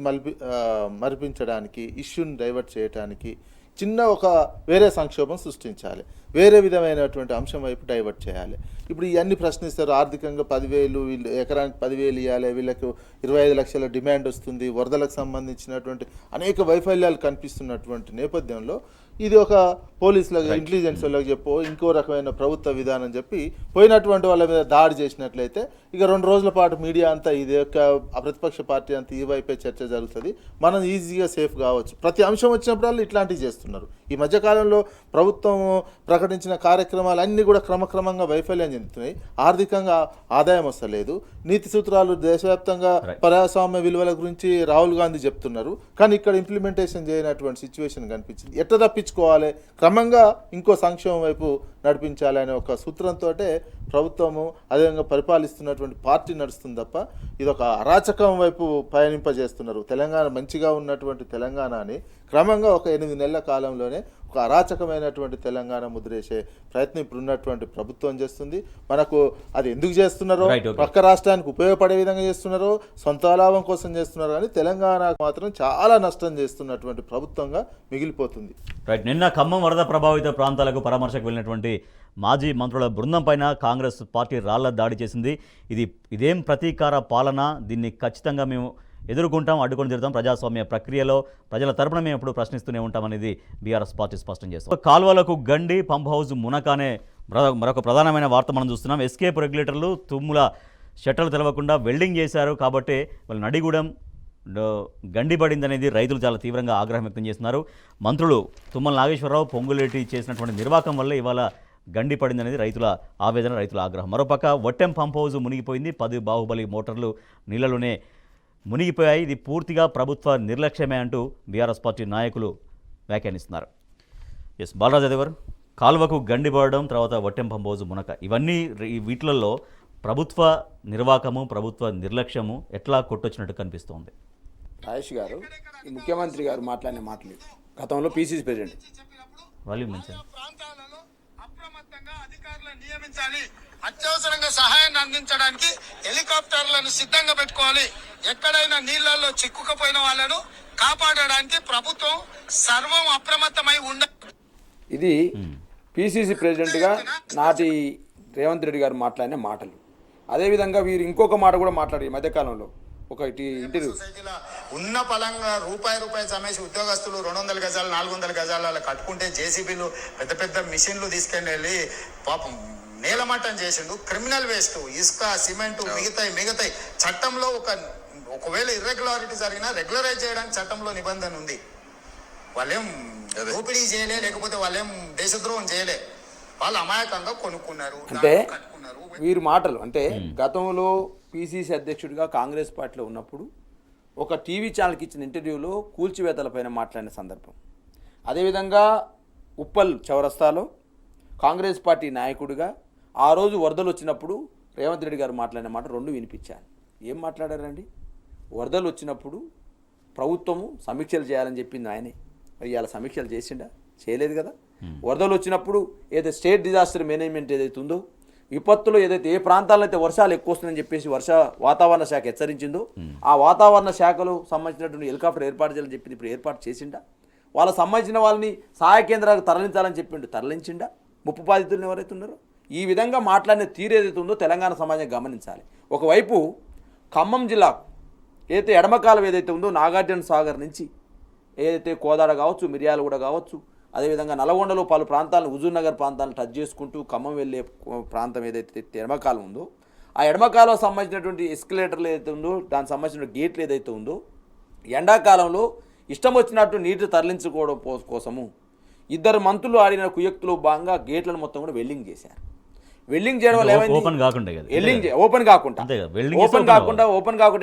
మరిపించడానికి, ఇష్యూని డైవర్ట్ చేయడానికి చిన్న ఒక వేరే సంక్షోభం సృష్టించాలి, వేరే విధమైనటువంటి అంశం వైపు డైవర్ట్ చేయాలి. ఇప్పుడు ఇవన్నీ ప్రశ్నిస్తారు. ఆర్థికంగా 10,000 వీళ్ళు ఎకరానికి 10,000 ఇవ్వాలి, వీళ్ళకు 25 లక్షల డిమాండ్ వస్తుంది, వరదలకు సంబంధించినటువంటి అనేక వైఫల్యాలు కనిపిస్తున్నటువంటి నేపథ్యంలో ఇది ఒక పోలీసులకు ఇంటెలిజెన్స్ వాళ్ళకి చెప్పో ఇంకో రకమైన ప్రభుత్వ విధానం చెప్పి పోయినటువంటి వాళ్ళ మీద దాడి చేసినట్లయితే ఇక 2 రోజుల పాటు మీడియా అంతా ఇది యొక్క ప్రతిపక్ష పార్టీ అంతా ఈ వైపే చర్చ జరుగుతుంది, మనం ఈజీగా సేఫ్ కావచ్చు. ప్రతి అంశం వచ్చినప్పుడల్లా ఇట్లాంటివి చేస్తున్నారు. ఈ మధ్యకాలంలో ప్రభుత్వం ప్రకటించిన కార్యక్రమాలు అన్నీ కూడా క్రమక్రమంగా వైఫల్యం చెందుతున్నాయి. ఆర్థికంగా ఆదాయం వస్తలేదు. నీతి సూత్రాలు దేశవ్యాప్తంగా ప్రజాస్వామ్య విలువల గురించి రాహుల్ గాంధీ చెప్తున్నారు, కానీ ఇక్కడ ఇంప్లిమెంటేషన్ చేయనటువంటి సిచ్యువేషన్ కనిపించింది. ఎట్లా తప్పించుకోవాలి, క్రమంగా ఇంకో సంక్షేమం వైపు నడిపించాలి అనే ఒక సూత్రంతో ప్రభుత్వము అదేవిధంగా పరిపాలిస్తున్నటువంటి పార్టీ నడుస్తుంది తప్ప ఇది ఒక అరాచకం వైపు పయనింపజేస్తున్నారు. తెలంగాణ మంచిగా ఉన్నటువంటి తెలంగాణని క్రమంగా ఒక 8 నెలల కాలంలోనే ఒక అరాచకమైనటువంటి తెలంగాణ ముద్రేసే ప్రయత్నం ఇప్పుడున్నటువంటి ప్రభుత్వం చేస్తుంది. మనకు అది ఎందుకు చేస్తున్నారో, పక్క రాష్ట్రానికి ఉపయోగపడే విధంగా చేస్తున్నారో, సొంత లాభం కోసం చేస్తున్నారో, కానీ తెలంగాణకు మాత్రం చాలా నష్టం చేస్తున్నటువంటి ప్రభుత్వంగా మిగిలిపోతుంది. రైట్. నిన్న ఖమ్మం వరద ప్రభావిత ప్రాంతాలకు పరామర్శకు వెళ్ళినటువంటి మాజీ మంత్రుల బృందం పైన కాంగ్రెస్ పార్టీ రాళ్ల దాడి చేసింది. ఇదేం ప్రతీకార పాలన, దీన్ని ఖచ్చితంగా మేము ఎదుర్కొంటాం, అడ్డుకొని తిరుగుతాం, ప్రజాస్వామ్య ప్రక్రియలో ప్రజల తరపున మేము ఎప్పుడు ప్రశ్నిస్తూనే ఉంటామనేది బీఆర్ఎస్ పార్టీ స్పష్టం చేస్తాం. కాల్వలకు గండి, పంప్ హౌస్ మునకానే మరొక ప్రధానమైన వార్త మనం చూస్తున్నాం. ఎస్కేప్ రెగ్యులేటర్లు తుమ్ముల షట్టర్లు తెలవకుండా వెల్డింగ్ చేశారు కాబట్టి వాళ్ళు నడిగూడెం గండిపడింది అనేది రైతులు చాలా తీవ్రంగా ఆగ్రహం వ్యక్తం చేస్తున్నారు. మంత్రులు తుమ్మల నాగేశ్వరరావు, పొంగులేటి చేసినటువంటి నిర్వాకం వల్ల ఇవాళ గండి పడింది అనేది రైతుల ఆవేదన, రైతుల ఆగ్రహం. మరోపక్క వట్టెం పంప్ హౌస్ మునిగిపోయింది. 10 బాహుబలి మోటార్లు నీళ్లలోనే మునిగిపోయాయి. ఇది పూర్తిగా ప్రభుత్వ నిర్లక్ష్యమే అంటూ బీఆర్ఎస్ పార్టీ నాయకులు వ్యాఖ్యానిస్తున్నారు. ఎస్ బాలరాజు యాదవ్ గారు, కాల్వకు గండి పడడం, తర్వాత వట్టెం పంప్ హౌస్ మునక, ఇవన్నీ వీటిలలో ప్రభుత్వ నిర్వాకము, ప్రభుత్వ నిర్లక్ష్యము ఎట్లా కొట్టొచ్చినట్టు కనిపిస్తోంది. రాజేష్ గారు, ఈ ముఖ్యమంత్రి గారు మాట్లాడిన మాటలు గతంలో పిసిసి ప్రెసిడెంట్ ప్రాంతాలలో అప్రమత్తంగా అధికారులను నియమించాలి, అత్యవసరంగా సహాయాన్ని అందించడానికి హెలికాప్టర్లను సిద్ధంగా పెట్టుకోవాలి, ఎక్కడైనా నీళ్లలో చిక్కుకుపోయిన వాళ్ళను కాపాడడానికి ప్రభుత్వం సర్వం అప్రమత్తమై ఉండాలి. ఇది పిసిసి ప్రెసిడెంట్గా నాటి రేవంత్ రెడ్డి గారు మాట్లాడిన మాటలు. అదేవిధంగా వీరు ఇంకొక మాట కూడా మాట్లాడారు ఈ మధ్యకాలంలో ఒక ఇంటర్వ్యూ. సొసైటీలో ఉన్న పలంగా రూపాయి సమేసి ఉద్యోగస్తులు 200 గజాలు 400 గజాలు అలా కట్టుకుంటే జేసీబీలు పెద్ద పెద్ద మిషన్లు తీసుకెళ్ళి పాపం నేలమట్టం చేసిండు. క్రిమినల్ వేస్ట్, ఇసుక, సిమెంట్, మిగతాయి చట్టంలో ఒకవేళ ఇర్రెగ్యులారిటీ జరిగినా రెగ్యులరైజ్ చేయడానికి చట్టంలో నిబంధన ఉంది. వాళ్ళేం దోపిడీ చేయలే, లేకపోతే వాళ్ళేం దేశద్రోహం చేయలే, వాళ్ళు అమాయకంగా కొనుక్కున్నారు. అంటే వీరు మాటలు అంటే గతంలో పిసిసి అధ్యక్షుడిగా కాంగ్రెస్ పార్టీలో ఉన్నప్పుడు ఒక టీవీ ఛానల్కి ఇచ్చిన ఇంటర్వ్యూలో కూల్చివేతలపైన మాట్లాడిన సందర్భం. అదేవిధంగా ఉప్పల్ చౌరస్తాలో కాంగ్రెస్ పార్టీ నాయకుడిగా ఆ రోజు వరదలు వచ్చినప్పుడు రేవంత్ రెడ్డి గారు మాట్లాడిన మాట రెండు వినిపించాను. ఏం మాట్లాడారండి? వరదలు వచ్చినప్పుడు ప్రభుత్వము సమీక్షలు చేయాలని చెప్పింది ఆయనే. మరి ఇవాళ సమీక్షలు చేసిండా? చేయలేదు కదా. వరదలు వచ్చినప్పుడు ఏదైతే స్టేట్ డిజాస్టర్ మేనేజ్మెంట్ ఏదైతే ఉందో, విపత్తులో ఏదైతే ఏ ప్రాంతాల్లో అయితే వర్షాలు ఎక్కువ వస్తుందని చెప్పేసి వాతావరణ శాఖ హెచ్చరించిందో, ఆ వాతావరణ శాఖలో సంబంధించినటువంటి హెలికాప్టర్ ఏర్పాటు చేయాలని చెప్పింది. ఇప్పుడు ఏర్పాటు చేసిండా? వాళ్ళకి సంబంధించిన వాళ్ళని సహాయ కేంద్రాలకు తరలించాలని చెప్పిండు, తరలించిండా? ముప్పు బాధితులను ఎవరైతే ఉన్నారో ఈ విధంగా మాట్లాడిన తీరు ఏదైతే ఉందో తెలంగాణ సమాజం గమనించాలి. ఒకవైపు ఖమ్మం జిల్లా ఏదైతే ఎడమకాలం ఏదైతే ఉందో నాగార్జున సాగర్ నుంచి ఏదైతే కోదాడ కావచ్చు, మిర్యాలగూడ కావచ్చు, అదేవిధంగా నల్గొండలో పలు ప్రాంతాలను, హుజూర్ నగర్ ప్రాంతాలను టచ్ చేసుకుంటూ ఖమ్మం వెళ్ళే ప్రాంతం ఏదైతే ఎడమకాలం ఉందో, ఆ ఎడమకాలం సంబంధించినటువంటి ఎస్కలేటర్లు ఏదైతే ఉందో, దానికి సంబంధించిన గేట్లు ఏదైతే ఉందో, ఎండాకాలంలో ఇష్టం వచ్చినట్టు నీటి తరలించుకోవడం కోసము 2 మంత్రులు ఆడిన కుయక్తులు భాగంగా గేట్లను మొత్తం కూడా వెల్డింగ్ చేశారు. వెల్డింగ్ చేయడం వల్ల ఏమైంది? ఓపెన్ కాకుండా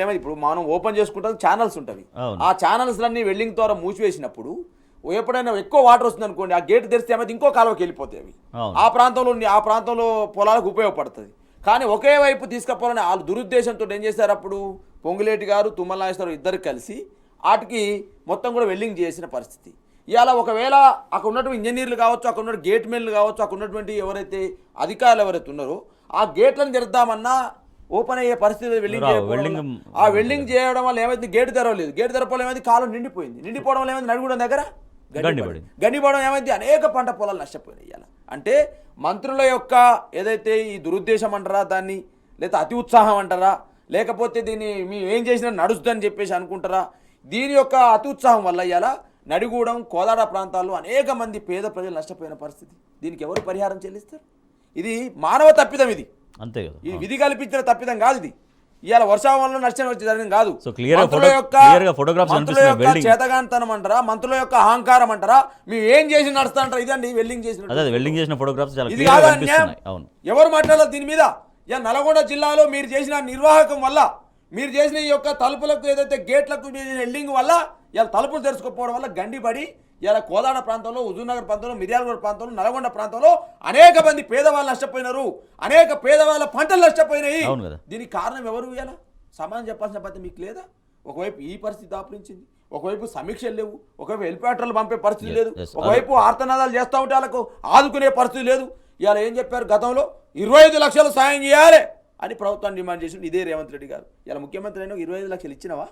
ఏమైంది? ఇప్పుడు మనం ఓపెన్ చేసుకుంటాం, ఛానల్స్ ఉంటుంది, ఆ ఛానల్స్లన్నీ వెల్డింగ్ ద్వారా మూసివేసినప్పుడు ఎప్పుడైనా ఎక్కువ వాటర్ వస్తుంది అనుకోండి, ఆ గేట్ తెరిస్తే ఏమైతే ఇంకో కాలువకి వెళ్ళిపోతాయి అవి. ఆ ప్రాంతంలో పొలాలకు ఉపయోగపడుతుంది. కానీ ఒకే వైపు తీసుకపోవాలని వాళ్ళు దురుద్దేశంతో ఏం చేశారు? అప్పుడు పొంగులేటి గారు, తుమ్మల నాగేశ్వరరావు ఇద్దరు కలిసి వాటికి మొత్తం కూడా వెల్డింగ్ చేసిన పరిస్థితి. ఇవాళ ఒకవేళ అక్కడ ఉన్నటువంటి ఇంజనీర్లు కావచ్చు, అక్కడ ఉన్న గేట్ మెన్లు కావచ్చు, అక్కడ ఉన్నటువంటి ఎవరైతే అధికారులు ఎవరైతే ఉన్నారో ఆ గేట్లను తెరుద్దామన్నా ఓపెన్ అయ్యే పరిస్థితి వెల్డింగ్ చేయడం వల్ల ఏమైంది? గేటు తెరవలేదు. గేటు తెరపడం ఏమైంది? కాలం నిండిపోయింది. నిండిపోవడం వల్ల ఏమైంది? నడిగూడెం దగ్గర గండిపడడం ఏమైంది, అనేక పంట పొలాలు నష్టపోయినాయి ఇవాళ. అంటే మంత్రుల యొక్క ఏదైతే ఈ దురుద్దేశం అంటారా దాన్ని, లేదా అతి ఉత్సాహం అంటారా, లేకపోతే దీన్ని మేము ఏం చేసినా నడుస్తుందని చెప్పేసి అనుకుంటారా, దీని యొక్క అతి ఉత్సాహం వల్ల ఇవాళ నడిగూడెం కోదాడ ప్రాంతాల్లో అనేక మంది పేద ప్రజలు నష్టపోయిన పరిస్థితి. దీనికి ఎవరు పరిహారం చెల్లిస్తారు? ఇది మానవ తప్పిదం, ఇది అంతే కదా, ఈ విధి కల్పించిన తప్పిదం కాదు. ఇది ఇవాళ వర్షం వల్ల నష్టం వచ్చి జరిగింది కాదు. మంత్రుల యొక్క చేతగాంతనం అంటారా, మంత్రుల యొక్క అహంకారం అంటారా, మేము ఏం చేసి నడుస్తాంటారా, ఇదండి వెల్డింగ్ చేసిన ఫోటోగ్రాఫ్స్. ఇది కాదా అన్యాయం? ఎవరు మాట్లాడాలి దీని మీద? ఇలా నల్గొండ జిల్లాలో మీరు చేసిన నిర్వాహకం వల్ల, మీరు చేసిన ఈ యొక్క తలుపులకు ఏదైతే గేట్లకు వెల్డింగ్ వల్ల ఇలా తలుపులు తెరుచుకోకపోవడం వల్ల గండిపడి ఇలా కోదాడ ప్రాంతంలో, హుజూర్నగర్ ప్రాంతంలో, మిర్యాలగూడ ప్రాంతంలో, నల్గొండ ప్రాంతంలో అనేక మంది పేదవాళ్ళు నష్టపోయినారు, అనేక పేదవాళ్ళ పంటలు నష్టపోయినాయి. దీనికి కారణం ఎవరు? ఇలా సమాధానం చెప్పాల్సిన పద్ధతి మీకు లేదా? ఒకవైపు ఈ పరిస్థితి దాపురించింది, ఒకవైపు సమీక్షలు లేవు, ఒకవైపు హెలికాప్టర్లు పంపే పరిస్థితి లేదు, ఒకవైపు ఆర్తనాదాలు చేస్తూ ఉంటే వాళ్ళకు ఆదుకునే పరిస్థితి లేదు. ఇవాళ ఏం చెప్పారు? గతంలో 25 లక్షలు సాయం చేయాలి అని ప్రభుత్వం డిమాండ్ చేసింది ఇదే రేవంత్ రెడ్డి గారు. ఇలా ముఖ్యమంత్రి అయినా 25 లక్షలు ఇచ్చినావా?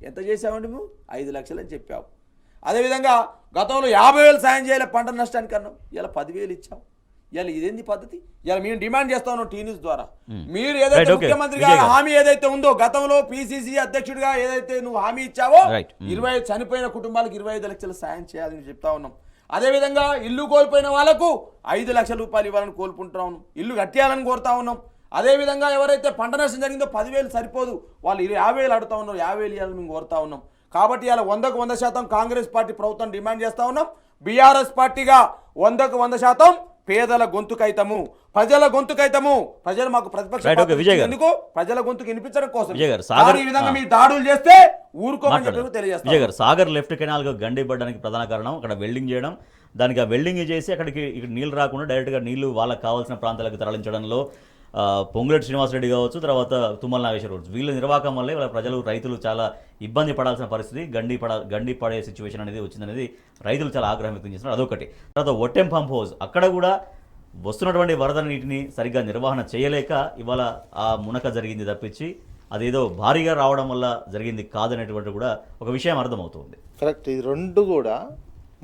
ఎంత చేసావండి నువ్వు? 5 లక్షలు అని చెప్పావు. అదేవిధంగా గతంలో 50,000 సాయం చేయాలి పంట నష్టానికి అన్నావు, ఇలా 10,000 ఇచ్చావు. ఇలా ఇదేంది పద్ధతి? ఇలా మేము డిమాండ్ చేస్తా ఉన్నాం టీ న్యూస్ ద్వారా. మీరు ఏదైతే ముఖ్యమంత్రిగా హామీ ఏదైతే ఉందో, గతంలో పిసిసి అధ్యక్షుడిగా ఏదైతే నువ్వు హామీ ఇచ్చావో 25 చనిపోయిన కుటుంబాలకు 25 లక్షలు సాయం చేయాలని చెప్తా ఉన్నాం. అదేవిధంగా ఇల్లు కోల్పోయిన వాళ్ళకు 5 లక్షల రూపాయలు ఇవ్వాలని కోల్పుంటా ఉన్నాం, ఇల్లు కట్టేయాలని కోరుతా ఉన్నాం. అదేవిధంగా ఎవరైతే పంట నష్టం జరిగిందో 10,000 సరిపోదు, వాళ్ళు 50,000 అడుగుతా ఉన్నారు, 50,000 ఇవ్వాలని మేము కోరుతా ఉన్నాం. కాబట్టి ఇలా 100కు 100% కాంగ్రెస్ పార్టీ ప్రభుత్వం డిమాండ్ చేస్తా ఉన్నాం. బీఆర్ఎస్ పార్టీగా 100కు 100% పేదల గొంతుకైతము, ప్రజల గొంతుకైతము. ప్రజలు మాకు ప్రతిపక్ష ఎందుకు? ప్రజల గొంతుకు వినిపించడం కోసం. ఈ విధంగా మీ దాడులు చేస్తే ఊరుకోమని చెప్పి తెలియజేస్తారు. విజయ్ గారు, సాగర్ లెఫ్ట్ కెనాల్ గండిపడడానికి ప్రధాన కారణం అక్కడ వెల్డింగ్ చేయడం, దానికి ఆ వెల్డింగ్ చేసి అక్కడికి ఇక్కడ నీళ్ళు రాకుండా డైరెక్ట్గా నీళ్లు వాళ్ళకి కావాల్సిన ప్రాంతాలకు తరలించడంలో పొంగులేటి శ్రీనివాసరెడ్డి కావచ్చు, తర్వాత తుమ్మల నాగేశ్వర కావచ్చు, వీళ్ళ నిర్వాహకం వల్లే వాళ్ళ ప్రజలు, రైతులు చాలా ఇబ్బంది పడాల్సిన పరిస్థితి, గండి పడే సిచ్యువేషన్ అనేది వచ్చిందనేది రైతులు చాలా ఆగ్రహం వ్యక్తం చేస్తున్నారు. అదొకటి. తర్వాత ఒట్టెం పంప్ హౌస్, అక్కడ కూడా వస్తున్నటువంటి వరద నీటిని సరిగ్గా నిర్వహణ చేయలేక ఇవాళ ఆ మునక జరిగింది తప్పించి అదేదో భారీగా రావడం వల్ల జరిగింది కాదనేటువంటి కూడా ఒక విషయం అర్థమవుతుంది. కరెక్ట్. ఇది రెండు కూడా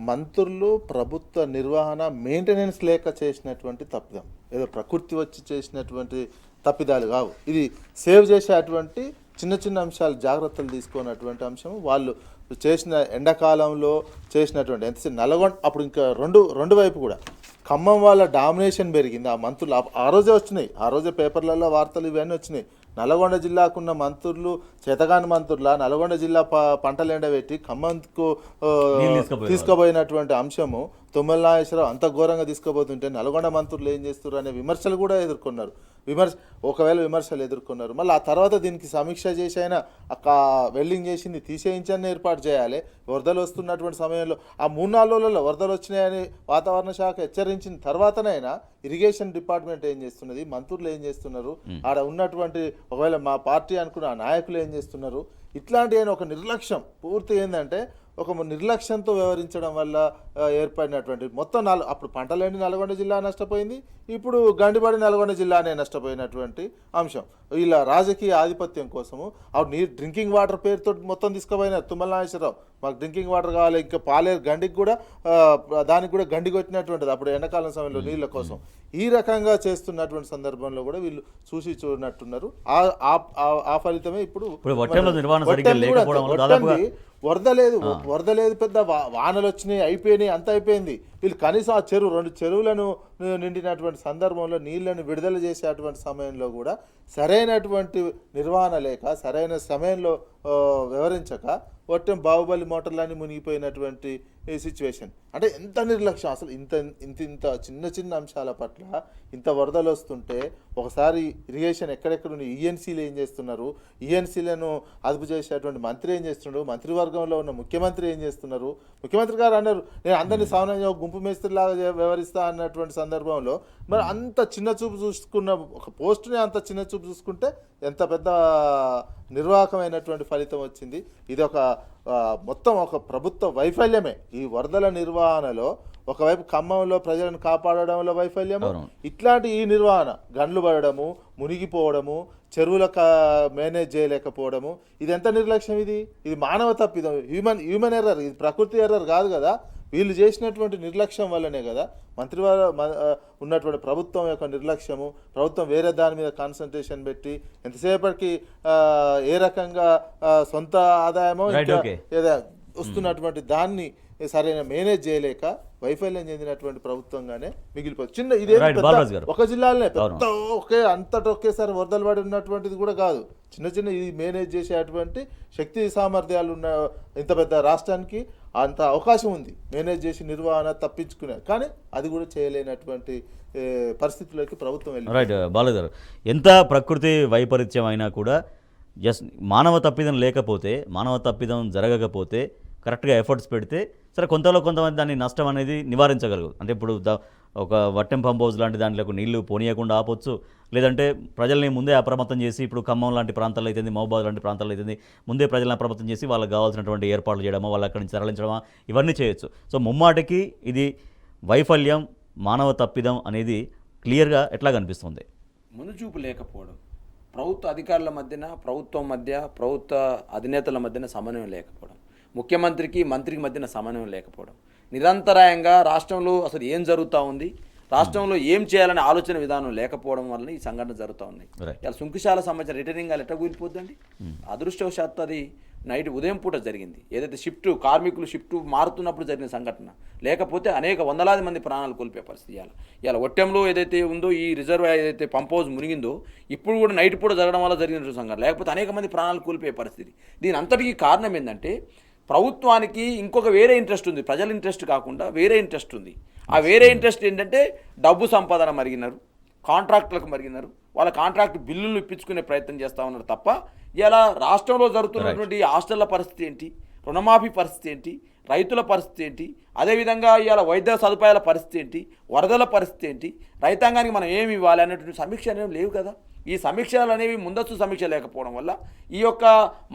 మంత్రులు, ప్రభుత్వ నిర్వహణ, మెయింటెనెన్స్ లేక చేసినటువంటి తప్పిదం. ఏదో ప్రకృతి వచ్చి చేసినటువంటి తప్పిదాలు కావు. ఇది సేవ్ చేసేటువంటి చిన్న చిన్న అంశాలు, జాగ్రత్తలు తీసుకున్నటువంటి అంశం. వాళ్ళు చేసిన ఎండాకాలంలో చేసినటువంటి ఎంత నల్గొండ అప్పుడు ఇంకా రెండు వైపు కూడా ఖమ్మం వాళ్ళ డామినేషన్ పెరిగింది. ఆ మంత్రులు ఆ రోజే వచ్చినాయి, ఆ రోజే పేపర్లలో వార్తలు ఇవన్నీ వచ్చినాయి. నల్గొండ జిల్లాకున్న మంత్రులు చేతగాని మంత్రుల నల్గొండ జిల్లా పంటలు ఎండబెట్టి ఖమ్మంకు తీసుకుపోయినటువంటి అంశము తుమ్మల నాగేశ్వరరావు అంత ఘోరంగా తీసుకుపోతుంటే నల్గొండ మంత్రులు ఏం చేస్తారు అనే విమర్శలు కూడా ఎదుర్కొన్నారు. ఒకవేళ విమర్శలు ఎదుర్కొన్నారు. మళ్ళీ ఆ తర్వాత దీనికి సమీక్ష చేసి అయినా వెల్డింగ్ చేసింది తీసేయించని ఏర్పాటు చేయాలి. వరదలు వస్తున్నటువంటి సమయంలో ఆ 3-4 రోజులలో వరదలు వచ్చినాయని వాతావరణ శాఖ హెచ్చరించిన తర్వాతనైనా ఇరిగేషన్ డిపార్ట్మెంట్ ఏం చేస్తున్నది, మంత్రులు ఏం చేస్తున్నారు, ఆడ ఉన్నటువంటి ఒకవేళ మా పార్టీ అనుకున్న ఆ నాయకులు ఏం చేస్తున్నారు, ఇట్లాంటి ఒక నిర్లక్ష్యం పూర్తి ఏంటంటే ఒక నిర్లక్ష్యంతో వ్యవహరించడం వల్ల ఏర్పడినటువంటి మొత్తం అప్పుడు పంటలేని నల్గొండ జిల్లా నష్టపోయింది, ఇప్పుడు గండిపడి నల్గొండ జిల్లానే నష్టపోయినటువంటి అంశం. ఇలా రాజకీయ ఆధిపత్యం కోసము డ్రింకింగ్ వాటర్ పేరుతో మొత్తం తీసుకుపోయినారు. తుమ్మల నాగేశ్వరరావు మాకు డ్రింకింగ్ వాటర్ కావాలి, ఇంకా పాలేరు గండికి కూడా దానికి కూడా గండి కొట్టినటువంటిది అప్పుడు ఎండాకాలం సమయంలో నీళ్ళ కోసం. ఈ రకంగా చేస్తున్నటువంటి సందర్భంలో కూడా వీళ్ళు చూసి చూడనట్టున్నారు. ఆ ఫలితమే ఇప్పుడు వరద లేదు, పెద్ద వానలు వచ్చినాయి, అయిపోయినాయి, అంత అయిపోయింది. వీళ్ళు కనీసం ఆ 2 చెరువులను నిండినటువంటి సందర్భంలో నీళ్లను విడుదల చేసేటువంటి సమయంలో కూడా సరైనటువంటి నిర్వహణ లేక, సరైన సమయంలో వ్యవహరించక ఒట్టం బాహుబలి మోటార్లన్నీ మునిగిపోయినటువంటి సిచ్యువేషన్. అంటే ఎంత నిర్లక్ష్యం అసలు! ఇంత చిన్న అంశాల పట్ల ఇంత వరదలు వస్తుంటే ఒకసారి ఇరిగేషన్ ఎక్కడెక్కడ ఈఎన్సీలు ఏం చేస్తున్నారు, ఈఎన్సీలను అదుపు చేసేటువంటి మంత్రి ఏం చేస్తున్నారు, మంత్రివర్గంలో ఉన్న ముఖ్యమంత్రి ఏం చేస్తున్నారు. ముఖ్యమంత్రి గారు అన్నారు నేను అందరినీ సామాన్యంగా గుంపు మేస్త్రిలాగా వ్యవహరిస్తా అన్నటువంటి సందర్భంలో మరి అంత చిన్న చూపు చూసుకున్న ఒక పోస్టుని అంత చిన్న చూపు చూసుకుంటే ఎంత పెద్ద నిర్వాహకమైనటువంటి ఫలితం వచ్చింది. ఇది మొత్తం ఒక ప్రభుత్వ వైఫల్యమే. ఈ వరదల నిర్వహణలో ఒకవైపు ఖమ్మంలో ప్రజలను కాపాడడంలో వైఫల్యము, అవును. ఇట్లాంటి ఈ నిర్వహణ గండ్లు పడడము, మునిగిపోవడము, చెరువుల మేనేజ్ చేయలేకపోవడము, ఇది ఎంత నిర్లక్ష్యం? ఇది మానవ తప్పిదం, హ్యూమన్ ఎర్రర్, ఇది ప్రకృతి ఎర్రర్ కాదు కదా. వీళ్ళు చేసినటువంటి నిర్లక్ష్యం వల్లనే కదా మంత్రివారు ఉన్నటువంటి ప్రభుత్వం యొక్క నిర్లక్ష్యము, ప్రభుత్వం వేరే దాని మీద కాన్సన్ట్రేషన్ పెట్టి ఎంతసేపటికి ఏ రకంగా సొంత ఆదాయమో ఇంకా ఏదో వస్తున్నటువంటి దాన్ని సరైన మేనేజ్ చేయలేక వైఫల్యం చెందినటువంటి ప్రభుత్వంగానే మిగిలిపోతుంది. చిన్న ఇదే ఒక జిల్లాలోనే పెద్ద అంతటా ఒకేసారి వరదలు పడి ఉన్నటువంటిది కూడా కాదు, చిన్న చిన్న ఇది మేనేజ్ చేసేటువంటి శక్తి సామర్థ్యాలు ఉన్న ఇంత పెద్ద రాష్ట్రానికి అంత అవకాశం ఉంది మేనేజ్ చేసి నిర్వహణ తప్పించుకునే, కానీ అది కూడా చేయలేనటువంటి పరిస్థితుల్లోకి ప్రభుత్వం వెళ్ళింది. రైట్ బాలు గారు, ఎంత ప్రకృతి వైపరీత్యం అయినా కూడా జస్ట్ మానవ తప్పిదం లేకపోతే, మానవ తప్పిదం జరగకపోతే కరెక్ట్గా ఎఫర్ట్స్ పెడితే సరే కొంతమంది దాన్ని నష్టం అనేది నివారించగలరు. అంటే ఇప్పుడు ఒక వట్టెం పంప్ హౌస్ లాంటి దాంట్లోకి నీళ్లు పోనీయకుండా ఆపొచ్చు, లేదంటే ప్రజల్ని ముందే అప్రమత్తం చేసి, ఇప్పుడు ఖమ్మం లాంటి ప్రాంతాల్లో అయితే, మహబూబాద్ లాంటి ప్రాంతాల్లో అయితే ముందే ప్రజలను అప్రమత్తం చేసి వాళ్ళకి కావాల్సినటువంటి ఏర్పాట్లు చేయడమా, వాళ్ళు అక్కడి నుంచి తరలించడమా, ఇవన్నీ చేయొచ్చు. సో ముమ్మాటికి ఇది వైఫల్యం, మానవ తప్పిదం అనేది క్లియర్గా ఎట్లా కనిపిస్తుంది? మునుచూపు లేకపోవడం, ప్రభుత్వ అధికారుల మధ్యన, ప్రభుత్వ అధినేతల మధ్యన సమన్వయం లేకపోవడం, ముఖ్యమంత్రికి మంత్రికి మధ్యన సమన్వయం లేకపోవడం, నిరంతరాయంగా రాష్ట్రంలో అసలు ఏం జరుగుతూ ఉంది, రాష్ట్రంలో ఏం చేయాలనే ఆలోచన విధానం లేకపోవడం వల్ల ఈ సంఘటన జరుగుతూ ఉన్నాయి. ఇలా సుంకుశాల సంబంధించిన రిటర్నింగ్ ఎట్లా కూలిపోద్దండి? అదృష్టవశాత్తు అది నైట్ ఉదయం పూట జరిగింది, ఏదైతే కార్మికులు షిఫ్ట్ మారుతున్నప్పుడు జరిగిన సంఘటన, లేకపోతే అనేక వందలాది మంది ప్రాణాలు కోల్పోయే పరిస్థితి. ఇలా ఒట్టెంలో ఏదైతే ఉందో ఈ రిజర్వ్ ఏదైతే పంప్ హౌస్ మునిగిందో ఇప్పుడు కూడా నైట్ పూట జరగడం వల్ల జరిగిన సంఘటన, లేకపోతే అనేక మంది ప్రాణాలు కోల్పోయే పరిస్థితి. దీని అంతటికీ కారణం ఏంటంటే ప్రభుత్వానికి ఇంకొక వేరే ఇంట్రెస్ట్ ఉంది, ప్రజల ఇంట్రెస్ట్ కాకుండా వేరే ఇంట్రెస్ట్ ఉంది. ఆ వేరే ఇంట్రెస్ట్ ఏంటంటే డబ్బు సంపాదన మరిగినారు, కాంట్రాక్టులకు మరిగినారు, వాళ్ళ కాంట్రాక్ట్ బిల్లులు ఇప్పించుకునే ప్రయత్నం చేస్తూ ఉన్నారు తప్ప ఇలా రాష్ట్రంలో జరుగుతున్నటువంటి హాస్టళ్ల పరిస్థితి ఏంటి, రుణమాఫీ పరిస్థితి ఏంటి, రైతుల పరిస్థితి ఏంటి, అదేవిధంగా ఇవాళ వైద్య సదుపాయాల పరిస్థితి ఏంటి, వరదల పరిస్థితి ఏంటి, రైతాంగానికి మనం ఏమి ఇవ్వాలి అనేటువంటి సమీక్ష అనేవి లేవు కదా. ఈ సమీక్షలు అనేవి ముందస్తు సమీక్ష లేకపోవడం వల్ల, ఈ యొక్క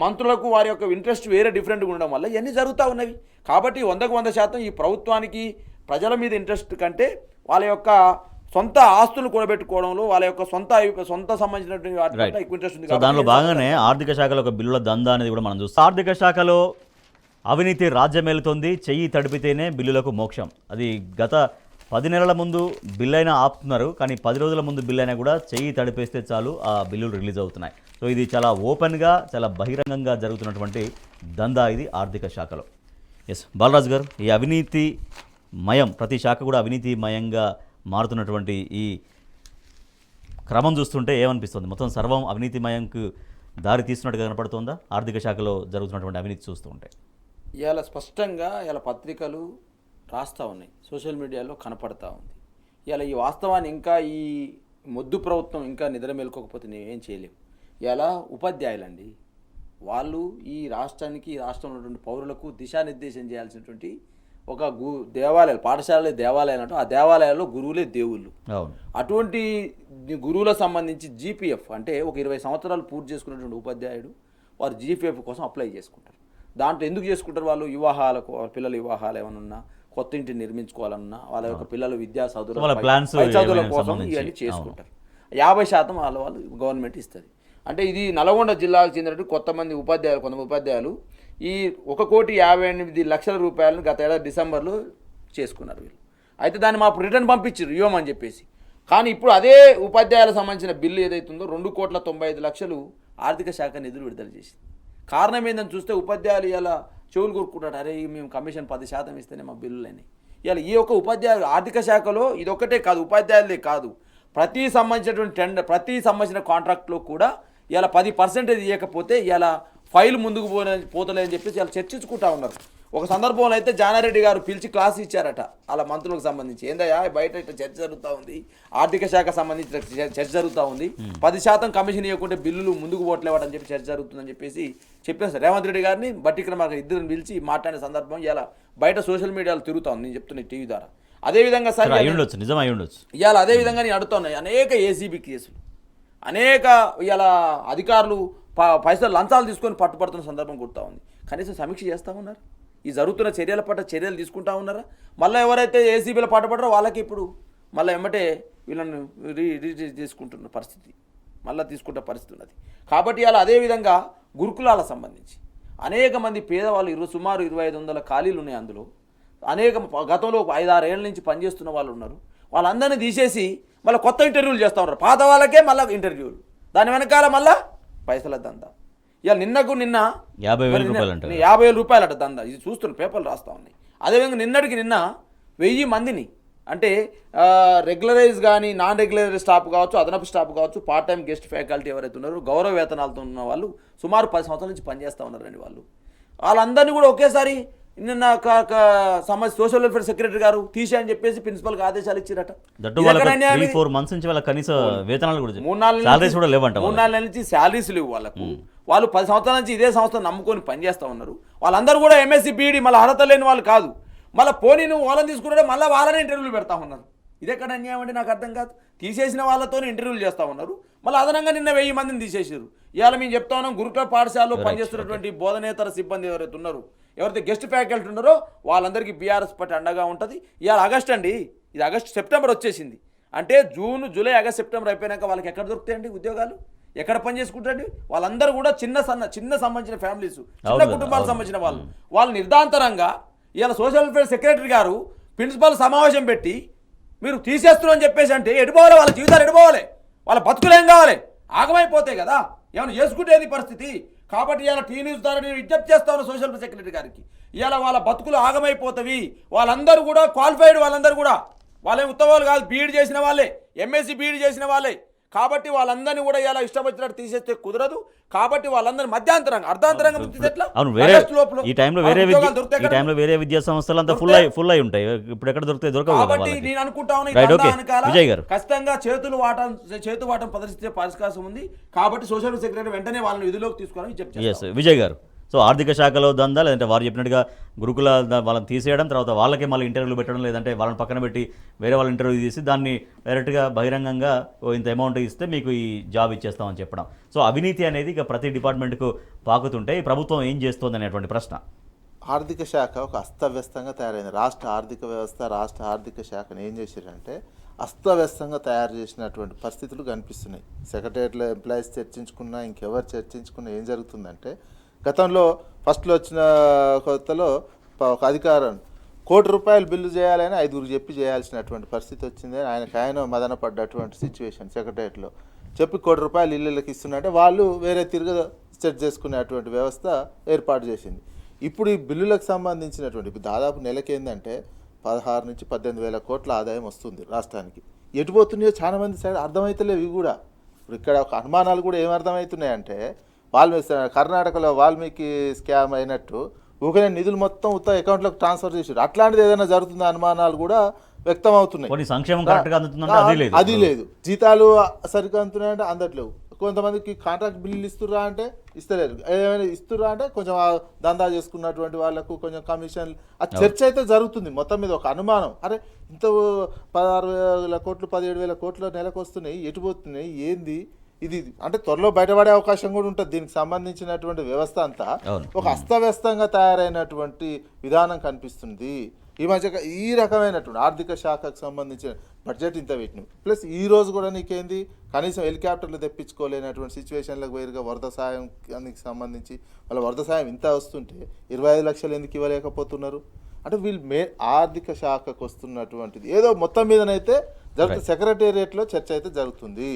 మంత్రులకు వారి యొక్క ఇంట్రెస్ట్ వేరే డిఫరెంట్గా ఉండడం వల్ల ఇవన్నీ జరుగుతూ ఉన్నవి. కాబట్టి 100% ఈ ప్రభుత్వానికి ప్రజల మీద ఇంట్రెస్ట్ కంటే వాళ్ళ యొక్క సొంత ఆస్తులు కూడబెట్టుకోవడంలో, వాళ్ళ యొక్క సొంత సంబంధించినటువంటి వాటి ఎక్కువ ఇంట్రెస్ట్ ఉంది. దానిలో భాగంగానే ఆర్థిక శాఖలో ఒక బిల్లుల దందా అనేది కూడా మనం చూస్తాం. ఆర్థిక శాఖలో అవినీతి రాజ్యమేలుతోంది, చెయ్యి తడిపితేనే బిల్లులకు మోక్షం. అది గత 10 నెలల ముందు బిల్ అయినా ఆపుతున్నారు, కానీ 10 రోజుల ముందు బిల్ అయినా కూడా చెయ్యి తడిపేస్తే చాలు ఆ బిల్లులు రిలీజ్ అవుతున్నాయి. సో ఇది చాలా ఓపెన్గా, చాలా బహిరంగంగా జరుగుతున్నటువంటి దందా ఇది ఆర్థిక శాఖలో. ఎస్ బాలరాజు గారు, ఈ అవినీతి మయం, ప్రతి శాఖ కూడా అవినీతిమయంగా మారుతున్నటువంటి ఈ క్రమం చూస్తుంటే ఏమనిపిస్తుంది? మొత్తం సర్వం అవినీతిమయంకు దారి తీస్తున్నట్టుగా కనపడుతుందా ఆర్థిక శాఖలో జరుగుతున్నటువంటి అవినీతి చూస్తూ ఉంటే? ఇవాళ స్పష్టంగా ఇలా పత్రికలు రాస్తూ ఉన్నాయి, సోషల్ మీడియాలో కనపడతా ఉంది. ఇలా ఈ వాస్తవాన్ని ఇంకా ఈ మొద్దు ప్రభుత్వం ఇంకా నిద్ర మేలుకోకపోతే నేనేం చేయలేము. ఇలా ఉపాధ్యాయులండి, వాళ్ళు ఈ రాష్ట్రంలో ఉన్నటువంటి పౌరులకు దిశానిర్దేశం చేయాల్సినటువంటి ఒక దేవాలయాలు, దేవాలయాలు అంటూ, ఆ దేవాలయాల్లో గురువులే దేవుళ్ళు. అటువంటి గురువులకు సంబంధించి జీపీఎఫ్ అంటే ఒక 20 సంవత్సరాలు పూర్తి చేసుకున్నటువంటి ఉపాధ్యాయుడు వారు జీపీఎఫ్ కోసం అప్లై చేసుకుంటారు. దాంట్లో ఎందుకు చేసుకుంటారు? వాళ్ళు వివాహాలకు, పిల్లల వివాహాలు ఏమైనా ఉన్నా, కొత్త ఇంటిని నిర్మించుకోవాలన్నా, వాళ్ళ యొక్క పిల్లల విద్యా చదువుల కోసం ఇవన్నీ చేసుకుంటారు. 50% వాళ్ళు గవర్నమెంట్ ఇస్తుంది. అంటే ఇది నల్గొండ జిల్లాకు చెందినట్టు కొంతమంది ఉపాధ్యాయులు ఈ 1,58,00,000 రూపాయలను గత ఏడాది డిసెంబర్లో చేసుకున్నారు వీళ్ళు. అయితే దాన్ని మాకు రిటర్న్ పంపించారు ఇవ్వమని చెప్పేసి. కానీ ఇప్పుడు అదే ఉపాధ్యాయులకు సంబంధించిన బిల్లు ఏదైతుందో 2,95,00,000 ఆర్థిక శాఖ నిధులు విడుదల చేసింది. కారణం ఏందని చూస్తే ఉపాధ్యాయులు ఇలా చెవులు కొరుక్కుంటారు, అరే మేము కమిషన్ 10% ఇస్తేనే మా బిల్లులని. ఇలా ఈ యొక్క ఉపాధ్యాయులు ఆర్థిక శాఖలో ఇదొక్కటే కాదు, ఉపాధ్యాయులే కాదు, ప్రతి సంబంధించిన కాంట్రాక్ట్లో కూడా ఇలా 10% ఇవ్వకపోతే ఇలా ఫైల్ ముందుకు పోతలేదని చెప్పేసి ఇలా చర్చించుకుంటా ఉన్నారు. ఒక సందర్భంలో అయితే జానారెడ్డి గారు పిలిచి క్లాస్ ఇచ్చారట వాళ్ళ మంత్రులకు సంబంధించి, ఏందయ్యా బయట ఇట్లా చర్చ జరుగుతూ ఉంది, ఆర్థిక శాఖ సంబంధించిన చర్చ జరుగుతూ ఉంది, 10% కమిషన్ ఇవ్వకుంటే బిల్లులు ముందుకు పోవట్లేవటని చెప్పి చర్చ జరుగుతుందని చెప్పేసి చెప్పేసి రేవంత్ రెడ్డి గారిని, బట్టి విక్రమార్క ఇద్దరిని పిలిచి మాట్లాడిన సందర్భం ఇలా బయట సోషల్ మీడియాలో తిరుగుతా ఉంది. నేను చెప్తున్నా టీవీ ద్వారా. అదేవిధంగా సార్ ఇవాళ అదేవిధంగా నేను అడుగుతున్నాయి అనేక ఏసీబీ కేసులు, అనేక ఇలా అధికారులు పైసలు లంచాలు తీసుకొని పట్టుబడుతున్న సందర్భం గుర్తా ఉంది. కనీసం సమీక్ష చేస్తూ ఉన్నారు. ఈ జరుగుతున్న చర్యల పట్ల చర్యలు తీసుకుంటా ఉన్నారా? మళ్ళీ ఎవరైతే ఏసీబీలో పట్టబడ్డారో వాళ్ళకి ఇప్పుడు మళ్ళీ ఎమ్మటే వీళ్ళను రిలీజ్ చేసుకుంటున్న పరిస్థితి, మళ్ళీ తీసుకుంటే పరిస్థితి ఉన్నది. కాబట్టి అలా అదేవిధంగా గురుకులాలకు సంబంధించి అనేక మంది పేదవాళ్ళు సుమారు 2500 ఖాళీలు ఉన్నాయి. అందులో అనేక గతంలో 5-6 ఏళ్ళ నుంచి పనిచేస్తున్న వాళ్ళు ఉన్నారు. వాళ్ళందరినీ తీసేసి మళ్ళీ కొత్త ఇంటర్వ్యూలు చేస్తూ ఉన్నారు. పాత వాళ్ళకే మళ్ళీ ఇంటర్వ్యూలు, దాని వెనకాల మళ్ళీ పైసల దందా. ఇవాళ నిన్న 50,000 రూపాయలు అట దందా. ఇది చూస్తున్న పేపర్లు రాస్తూ ఉన్నాయి. అదేవిధంగా నిన్నటికి నిన్న 1000 మందిని అంటే రెగ్యులరైజ్ కానీ నాన్ రెగ్యులరైజ్ స్టాఫ్ కావచ్చు, అదనపు స్టాఫ్ కావచ్చు, పార్ట్ టైం గెస్ట్ ఫ్యాకల్టీ ఎవరైతే ఉన్నారో గౌరవ వేతనాలతో ఉన్న వాళ్ళు సుమారు 10 సంవత్సరాల నుంచి పనిచేస్తూ ఉన్నారండి. వాళ్ళందరినీ కూడా ఒకేసారి నిన్న సోషల్ వెల్ఫేర్ సెక్రటరీ గారు తీసేయని చెప్పేసి ప్రిన్సిపల్కి ఆదేశాలు ఇచ్చారట. 3-4 months నుంచి వాళ్ళ కనీస వేతనాలు కూడా 3-4 నెలల నుంచి శాలరీస్ లేవు వాళ్ళకు. వాళ్ళు 10 సంవత్సరాల నుంచి ఇదే సంస్థను నమ్ముకొని పనిచేస్తూ ఉన్నారు. వాళ్ళందరూ కూడా ఎంఎస్సీ బీఈడి మళ్ళీ అర్హత లేని వాళ్ళు కాదు. మళ్ళీ పోనీ నువ్వు వాళ్ళని తీసుకున్నాడే మళ్ళీ వాళ్ళనే ఇంటర్వ్యూలు పెడతా ఉన్నారు. ఇదెక్కడ అన్యాయం అంటే నాకు అర్థం కాదు. తీసేసిన వాళ్ళతోనే ఇంటర్వ్యూలు చేస్తూ ఉన్నారు. మళ్ళీ అదనంగా నిన్న 1000 మందిని తీసేసారు. ఇవాళ మేము చెప్తా ఉన్నాం, గురుకుల పాఠశాలలో పనిచేస్తున్నటువంటి బోధనేతర సిబ్బంది ఎవరైతే ఉన్నారో, ఎవరైతే గెస్ట్ ఫ్యాకల్టీ ఉన్నారో వాళ్ళందరికీ బీఆర్ఎస్ పార్టీ అండగా ఉంటుంది. ఇవాళ ఆగస్ట్ అండి, ఇది సెప్టెంబర్ వచ్చేసింది అంటే జూన్, జూలై, ఆగస్ట్, సెప్టెంబర్ అయిపోయినాక వాళ్ళకి ఎక్కడ దొరుకుతాయండి ఉద్యోగాలు? ఎక్కడ పని చేసుకుంటారండి? వాళ్ళందరూ కూడా చిన్న సంబంధించిన ఫ్యామిలీస్, చిన్న కుటుంబాలకు సంబంధించిన వాళ్ళు నిర్ధాంతరంగా ఇవాళ సోషల్ వెల్ఫేర్ సెక్రటరీ గారు ప్రిన్సిపల్ సమావేశం పెట్టి మీరు తీసేస్తున్నారు అని చెప్పేసి అంటే ఎడిపోవాలి, వాళ్ళ జీవితాలు ఎడిపోవాలి, వాళ్ళ బతుకులు ఏం కావాలి? ఆగమైపోతాయి కదా, ఏమైనా చేసుకుంటేది పరిస్థితి. కాబట్టి ఇవాళ టీ న్యూస్ ద్వారా నేను విజ్ఞప్తి చేస్తాను సోషల్ వెల్ఫేర్ సెక్రటరీ గారికి, ఇవాళ వాళ్ళ బతుకులు ఆగమైపోతవి. వాళ్ళందరూ కూడా క్వాలిఫైడ్, వాళ్ళందరూ కూడా వాళ్ళే ఉత్తమాలు కాదు, బీఈడి చేసిన వాళ్ళే, ఎంఎస్సీ బీఈడి చేసిన వాళ్ళే. కాబట్టి వాళ్ళందరినీ కూడా ఇలా ఇష్టం వచ్చినట్టు తీసేస్తే కుదరదు. కాబట్టి వాళ్ళందరూ మధ్యాంతరంగా అర్ధాంతరంగా ఈ టైంలో వేరే విద్యా సంస్థలు అంతా ఫుల్ అయి ఉంటాయి. ఇప్పుడు ఎక్కడ దొరుకుతాయి? దొరకవు. కాబట్టి నేను అనుకుంటా ఖచ్చితంగా చేతు వాటం ప్రదర్శించే పరిష్కారం ఉంది. కాబట్టి సోషల్ సెక్రటరీ వెంటనే వాళ్ళని విధులోకి తీసుకోవాలని చెప్పి విజయ్ గారు. సో ఆర్థిక శాఖలో దందా, లేదంటే వారు చెప్పినట్టుగా గురుకుల వాళ్ళని తీసేయడం, తర్వాత వాళ్ళకే మళ్ళీ ఇంటర్వ్యూలు పెట్టడం, లేదంటే వాళ్ళని పక్కన పెట్టి వేరే వాళ్ళ ఇంటర్వ్యూ తీసి దాన్ని డైరెక్ట్గా బహిరంగంగా ఇంత అమౌంట్ ఇస్తే మీకు ఈ జాబ్ ఇచ్చేస్తామని చెప్పడం. సో అవినీతి అనేది ఇక ప్రతి డిపార్ట్మెంట్కు పాకుతుంటే ఈ ప్రభుత్వం ఏం చేస్తుంది అనేటువంటి ప్రశ్న. ఆర్థిక శాఖ ఒక అస్తవ్యస్తంగా తయారైంది. రాష్ట్ర ఆర్థిక వ్యవస్థ, రాష్ట్ర ఆర్థిక శాఖను ఏం చేశారంటే అస్తవ్యస్తంగా తయారు చేసినటువంటి పరిస్థితులు కనిపిస్తున్నాయి. సెక్రటరియట్లో ఎంప్లాయీస్ చర్చించుకున్నా, ఇంకెవరు చర్చించుకున్నా ఏం జరుగుతుందంటే, గతంలో ఫస్ట్లో వచ్చిన కొత్తలో ఒక అధికారం ₹1,00,00,000 బిల్లు చేయాలని 5గురు చెప్పి చేయాల్సినటువంటి పరిస్థితి వచ్చింది. ఆయన మదన పడ్డటువంటి సిచ్యువేషన్. సెక్రటరియట్లో చెప్పి ₹1,00,00,000 ఇళ్ళకి ఇస్తున్నట్టే వాళ్ళు వేరే తిరిగి సెట్ చేసుకునేటువంటి వ్యవస్థ ఏర్పాటు చేసింది. ఇప్పుడు ఈ బిల్లులకు సంబంధించినటువంటి ఇప్పుడు దాదాపు నెలకి ఏంటంటే 16 నుంచి 18,000 కోట్ల ఆదాయం వస్తుంది రాష్ట్రానికి. ఎటుపోతున్నాయో చాలా మంది సైడ్ అర్థమవుతలేవు. ఇవి కూడా ఇప్పుడు ఇక్కడ ఒక అనుమానాలు కూడా ఏమర్థమవుతున్నాయంటే, కర్ణాటకలో వాల్మీకి స్కామ్ అయినట్టు ఊకనే నిధులు మొత్తం ఉత్త అకౌంట్లోకి ట్రాన్స్ఫర్ చేసారు. అట్లాంటిది ఏదైనా జరుగుతుందా అనుమానాలు కూడా వ్యక్తం అవుతున్నాయి. అది లేదు, జీతాలు సరిగ్గా అందుతున్నాయంటే అందట్లేవు. కొంతమందికి కాంట్రాక్ట్ బిల్లులు ఇస్తుర్రా అంటే ఇస్తలేరు, ఏమైనా ఇస్తుర్రా అంటే కొంచెం దందా చేసుకున్నటువంటి వాళ్ళకు కొంచెం కమిషన్. ఆ చర్చ అయితే జరుగుతుంది. మొత్తం మీద ఒక అనుమానం, అరే ఇంత 16,000 కోట్లు 17,000 కోట్లు నెలకు వస్తున్నాయి, ఎటుపోతున్నాయి, ఏంది ఇది అంటే త్వరలో బయటపడే అవకాశం కూడా ఉంటుంది. దీనికి సంబంధించినటువంటి వ్యవస్థ అంతా ఒక అస్తవ్యస్తంగా తయారైనటువంటి విధానం కనిపిస్తుంది. ఈ మధ్య ఈ రకమైనటువంటి ఆర్థిక శాఖకు సంబంధించిన బడ్జెట్ ఇంత పెట్టినాం, ప్లస్ ఈ రోజు కూడా నీకేంది కనీసం హెలికాప్టర్లు తెప్పించుకోలేనటువంటి సిచ్యువేషన్లకు వేరుగా వరద సాయానికి సంబంధించి వాళ్ళ వరద సాయం ఇంత వస్తుంటే 25 లక్షలు ఎందుకు ఇవ్వలేకపోతున్నారు అంటే వీళ్ళు ఆర్థిక శాఖకు వస్తున్నటువంటిది ఏదో మొత్తం మీదనైతే జరుగుతుంది. సెక్రటేరియట్లో చర్చ అయితే జరుగుతుంది.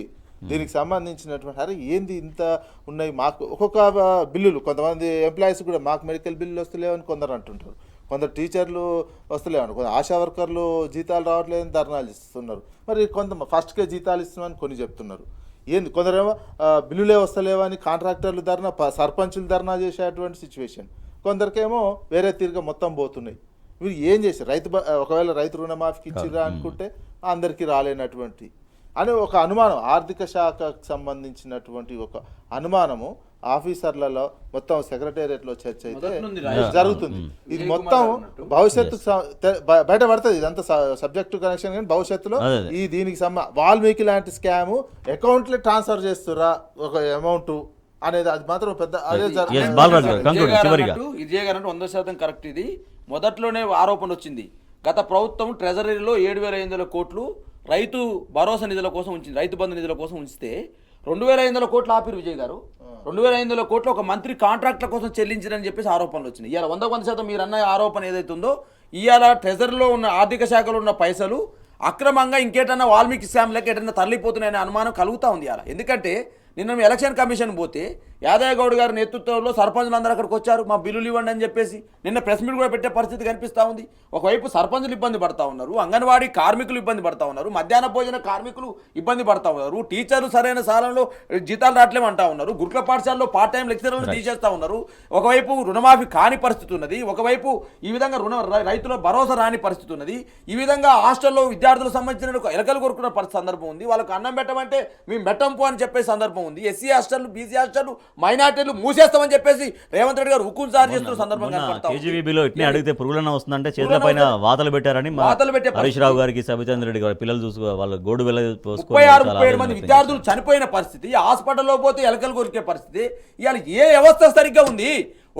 దీనికి సంబంధించినటువంటి అరే ఏంది ఇంత ఉన్నాయి మాకు ఒక్కొక్క బిల్లులు. కొంతమంది ఎంప్లాయీస్ కూడా మాకు మెడికల్ బిల్లులు వస్తలేవని కొందరు అంటుంటారు, కొందరు టీచర్లు వస్తలేవని, కొందరు ఆశా వర్కర్లు జీతాలు రావట్లేదని ధర్నాలు ఇస్తున్నారు. మరి కొంత ఫస్ట్కే జీతాలు ఇస్తున్నామని కొన్ని చెప్తున్నారు. ఏంది కొందరేమో బిల్లులే వస్తలేవని కాంట్రాక్టర్లు ధర్నా, సర్పంచులు ధర్నా చేసేటువంటి సిచ్యువేషన్. కొందరికేమో వేరే తీరుగా మొత్తం పోతున్నాయి. మీరు ఏం చేశారు? ఒకవేళ రైతు రుణమాఫీకి ఇచ్చిర్రా అనుకుంటే అందరికీ రాలేనటువంటి అని ఒక అనుమానం, ఆర్థిక శాఖకు సంబంధించినటువంటి ఒక అనుమానము ఆఫీసర్లలో మొత్తం సెక్రటేరియట్లో చర్చ అయితే జరుగుతుంది. ఇది మొత్తం భవిష్యత్తు బయటపడుతుంది. ఇదంతా సబ్జెక్టు కనెక్షన్ కానీ భవిష్యత్తులో దీనికి వాల్మీకి లాంటి స్కాము అకౌంట్లో ట్రాన్స్ఫర్ చేస్తురా ఒక అమౌంట్ అనేది అది మాత్రం పెద్ద అదే Yes, బాలరాజు గారు conclude చివరిగా. విజయ్ గారు అంటే 100% కరెక్ట్. ఇది మొదట్లోనే ఆరోపణ వచ్చింది. గత ప్రభుత్వం ట్రెజరీలో 7,500 కోట్లు రైతు భరోసా నిధుల కోసం ఉంచింది, రైతు బంధు నిధుల కోసం ఉంచితే 2,500 కోట్లు ఆపిరు విజయ్ గారు. 2,500 కోట్లు ఒక మంత్రి కాంట్రాక్ట్ల కోసం చెల్లించారని చెప్పేసి ఆరోపణలు వచ్చినాయి. ఇవాళ 100% మీరు అన్న ఆరోపణ ఏదైతే ఉందో, ఇవాళ ట్రెజరీలో ఉన్న ఆర్థిక శాఖలో ఉన్న పైసలు అక్రమంగా ఇంకేటన్నా వాల్మీకి స్కామ్లకి ఎటన్నా తరలిపోతున్నాయనే అనుమానం కలుగుతూ ఉంది ఇవాళ. ఎందుకంటే నిన్న ఎలక్షన్ కమిషన్ పోతే యాదయ్య గౌడ్ గారి నేతృత్వంలో సర్పంచులు అందరూ అక్కడికి వచ్చారు, మా బిల్లులు ఇవ్వండి అని చెప్పేసి నిన్న ప్రెస్ మీట్ కూడా పెట్టే పరిస్థితి కనిపిస్తూ ఉంది. ఒకవైపు సర్పంచులు ఇబ్బంది పడతా ఉన్నారు, అంగన్వాడీ కార్మికులు ఇబ్బంది పడతా ఉన్నారు, మధ్యాహ్న భోజన కార్మికులు ఇబ్బంది పడతా ఉన్నారు, టీచర్లు సరైన సాలంలో జీతాలు రావట్లేమంటా ఉన్నారు, గురుకుల పాఠశాలలో పార్ట్ టైం లెక్చరర్లు తీసేస్తూ ఉన్నారు. ఒకవైపు రుణమాఫీ కాని పరిస్థితి ఉన్నది, ఒకవైపు ఈ విధంగా రైతుల భరోసా రాని పరిస్థితి ఉన్నది, ఈ విధంగా హాస్టల్లో విద్యార్థులకు సంబంధించిన ఎలకలు కొరుకున్న సందర్భం ఉంది. వాళ్ళకు అన్నం పెట్టమంటే మేము పెట్టంపు అని చెప్పే సందర్భం ఉంది. ఎస్సీ హాస్టల్, బీసీ హాస్టల్, మైనార్టీలు మూసేస్తామని చెప్పేసి రేవంత్ రెడ్డి గారు హుకుం జారీ చేస్తున్న సందర్భం కనపడతా ఉంది. కేజీబీలో ఇట్నే అడిగితే పురుగులన్న వస్తుందంటే చేతుల పైన వాతలు పెట్టారని హరీష్ రావు గారికి, సబితేంద్ర రెడ్డి గారు పిల్లలు చూసుకో వాళ్ళ గోడు వెళ్ళ 36-37 మంది విద్యార్థులు చనిపోయిన పరిస్థితి, హాస్పిటల్లో పోతే ఎలకలు కొరికే పరిస్థితి. ఇవాళ ఏ వ్యవస్థ సరిగ్గా ఉంది?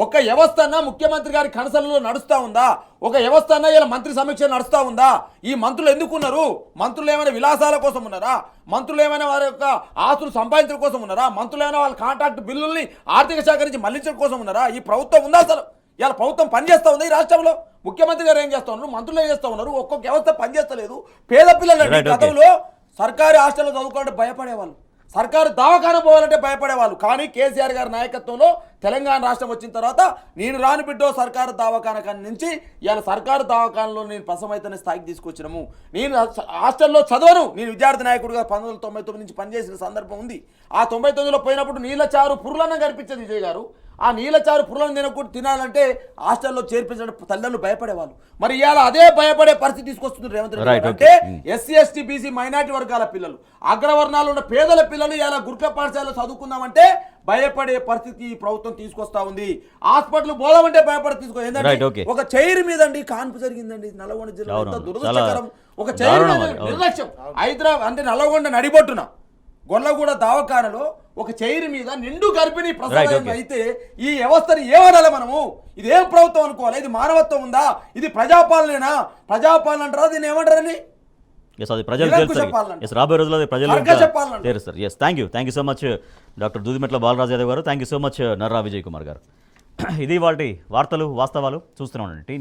ఒక వ్యవస్థ అన్నా ముఖ్యమంత్రి గారి కనసలలో నడుస్తూ ఉందా? ఒక వ్యవస్థ అన్నా ఇలా మంత్రి సమీక్ష నడుస్తూ ఉందా? ఈ మంత్రులు ఎందుకున్నారు? మంత్రులు ఏమైనా విలాసాల కోసం ఉన్నారా? మంత్రులు ఏమైనా వారి యొక్క ఆస్తులు సంపాదించడం కోసం ఉన్నారా? మంత్రులు ఏమైనా వాళ్ళ కాంట్రాక్ట్ బిల్లుల్ని ఆర్థిక శాఖ నుంచి మళ్లించడం కోసం ఉన్నారా? ఈ ప్రభుత్వం ఉందా అసలు? ఇలా ప్రభుత్వం పనిచేస్తూ ఉంది ఈ రాష్ట్రంలో. ముఖ్యమంత్రి గారు ఏం చేస్తూ ఉన్నారు, మంత్రులు ఏం చేస్తూ ఉన్నారు? ఒక్కొక్క వ్యవస్థ పనిచేస్తలేదు. పేద పిల్లలు గతంలో సర్కారీ హాస్టల్లో చదువుకోవాలంటే భయపడేవాళ్ళు, సర్కారు దవాఖాన పోవాలంటే భయపడేవాళ్ళు. కానీ కేసీఆర్ గారి నాయకత్వంలో తెలంగాణ రాష్ట్రం వచ్చిన తర్వాత నేను రాని బిడ్డో సర్కారు దవాఖాన నుంచి ఇవాళ సర్కారు దవాఖానలో నేను ప్రసవమైతేనే స్థాయికి తీసుకొచ్చినాము. నేను హాస్టల్లో చదవను, నేను విద్యార్థి నాయకుడిగా 1999 నుంచి పనిచేసిన సందర్భం ఉంది. ఆ 99లో పోయినప్పుడు నీళ్ళచారు పురులన్న కనిపించేది విజయ్ గారు. ఆ నీళ్ళచారు పురులను తినాలంటే హాస్టల్లో చేర్పించడం తల్లిదండ్రులు భయపడేవాళ్ళు. మరి ఇవాళ అదే భయపడే పరిస్థితి తీసుకొస్తుంది రేవంత్ రెడ్డి. అంటే ఎస్సీ, ఎస్టీ, బీసీ, మైనార్టీ వర్గాల పిల్లలు, అగ్రవర్ణాలు ఉన్న పేదల పిల్లలు ఇలా గురుకుల పాఠశాలలో చదువుకుందామంటే భయపడే పరిస్థితి ఈ ప్రభుత్వం తీసుకొస్తా ఉంది. హాస్పిటల్ పోదామంటే భయపడి తీసుకొచ్చి ఒక చైర్ మీదండి కాన్పు జరిగిందండి నల్లగొండ జిల్లా. దురదృష్టకరం. ఒక చైర్ మీద నిర్లక్ష్యం. హైదరాబాద్ అంటే నల్లగొండ నడిబొట్టున గొల్లగూడ దవాఖానలో ఒక చైర్ మీద నిండు గర్భిణీ ప్రసవం అయితే ఈ వ్యవస్థని ఏమనాలి మనము? ఇది ఏం ప్రభుత్వం అనుకోవాలి? ఇది మానవత్వం ఉందా? ఇది ప్రజాపాలనేనా? ప్రజాపాలన అంటారా? దీన్ని ఏమంటారని రాబోయే రోజుల్లో ప్రజలు తెలుస్తారు. Yes, thank you so much doctor Dudimetla Balaraju Yadav garu. Thank you so much Narra Vijay Kumar garu. ఇది వాటి వార్తలు వాస్తవాలు చూస్తూనే ఉండండి.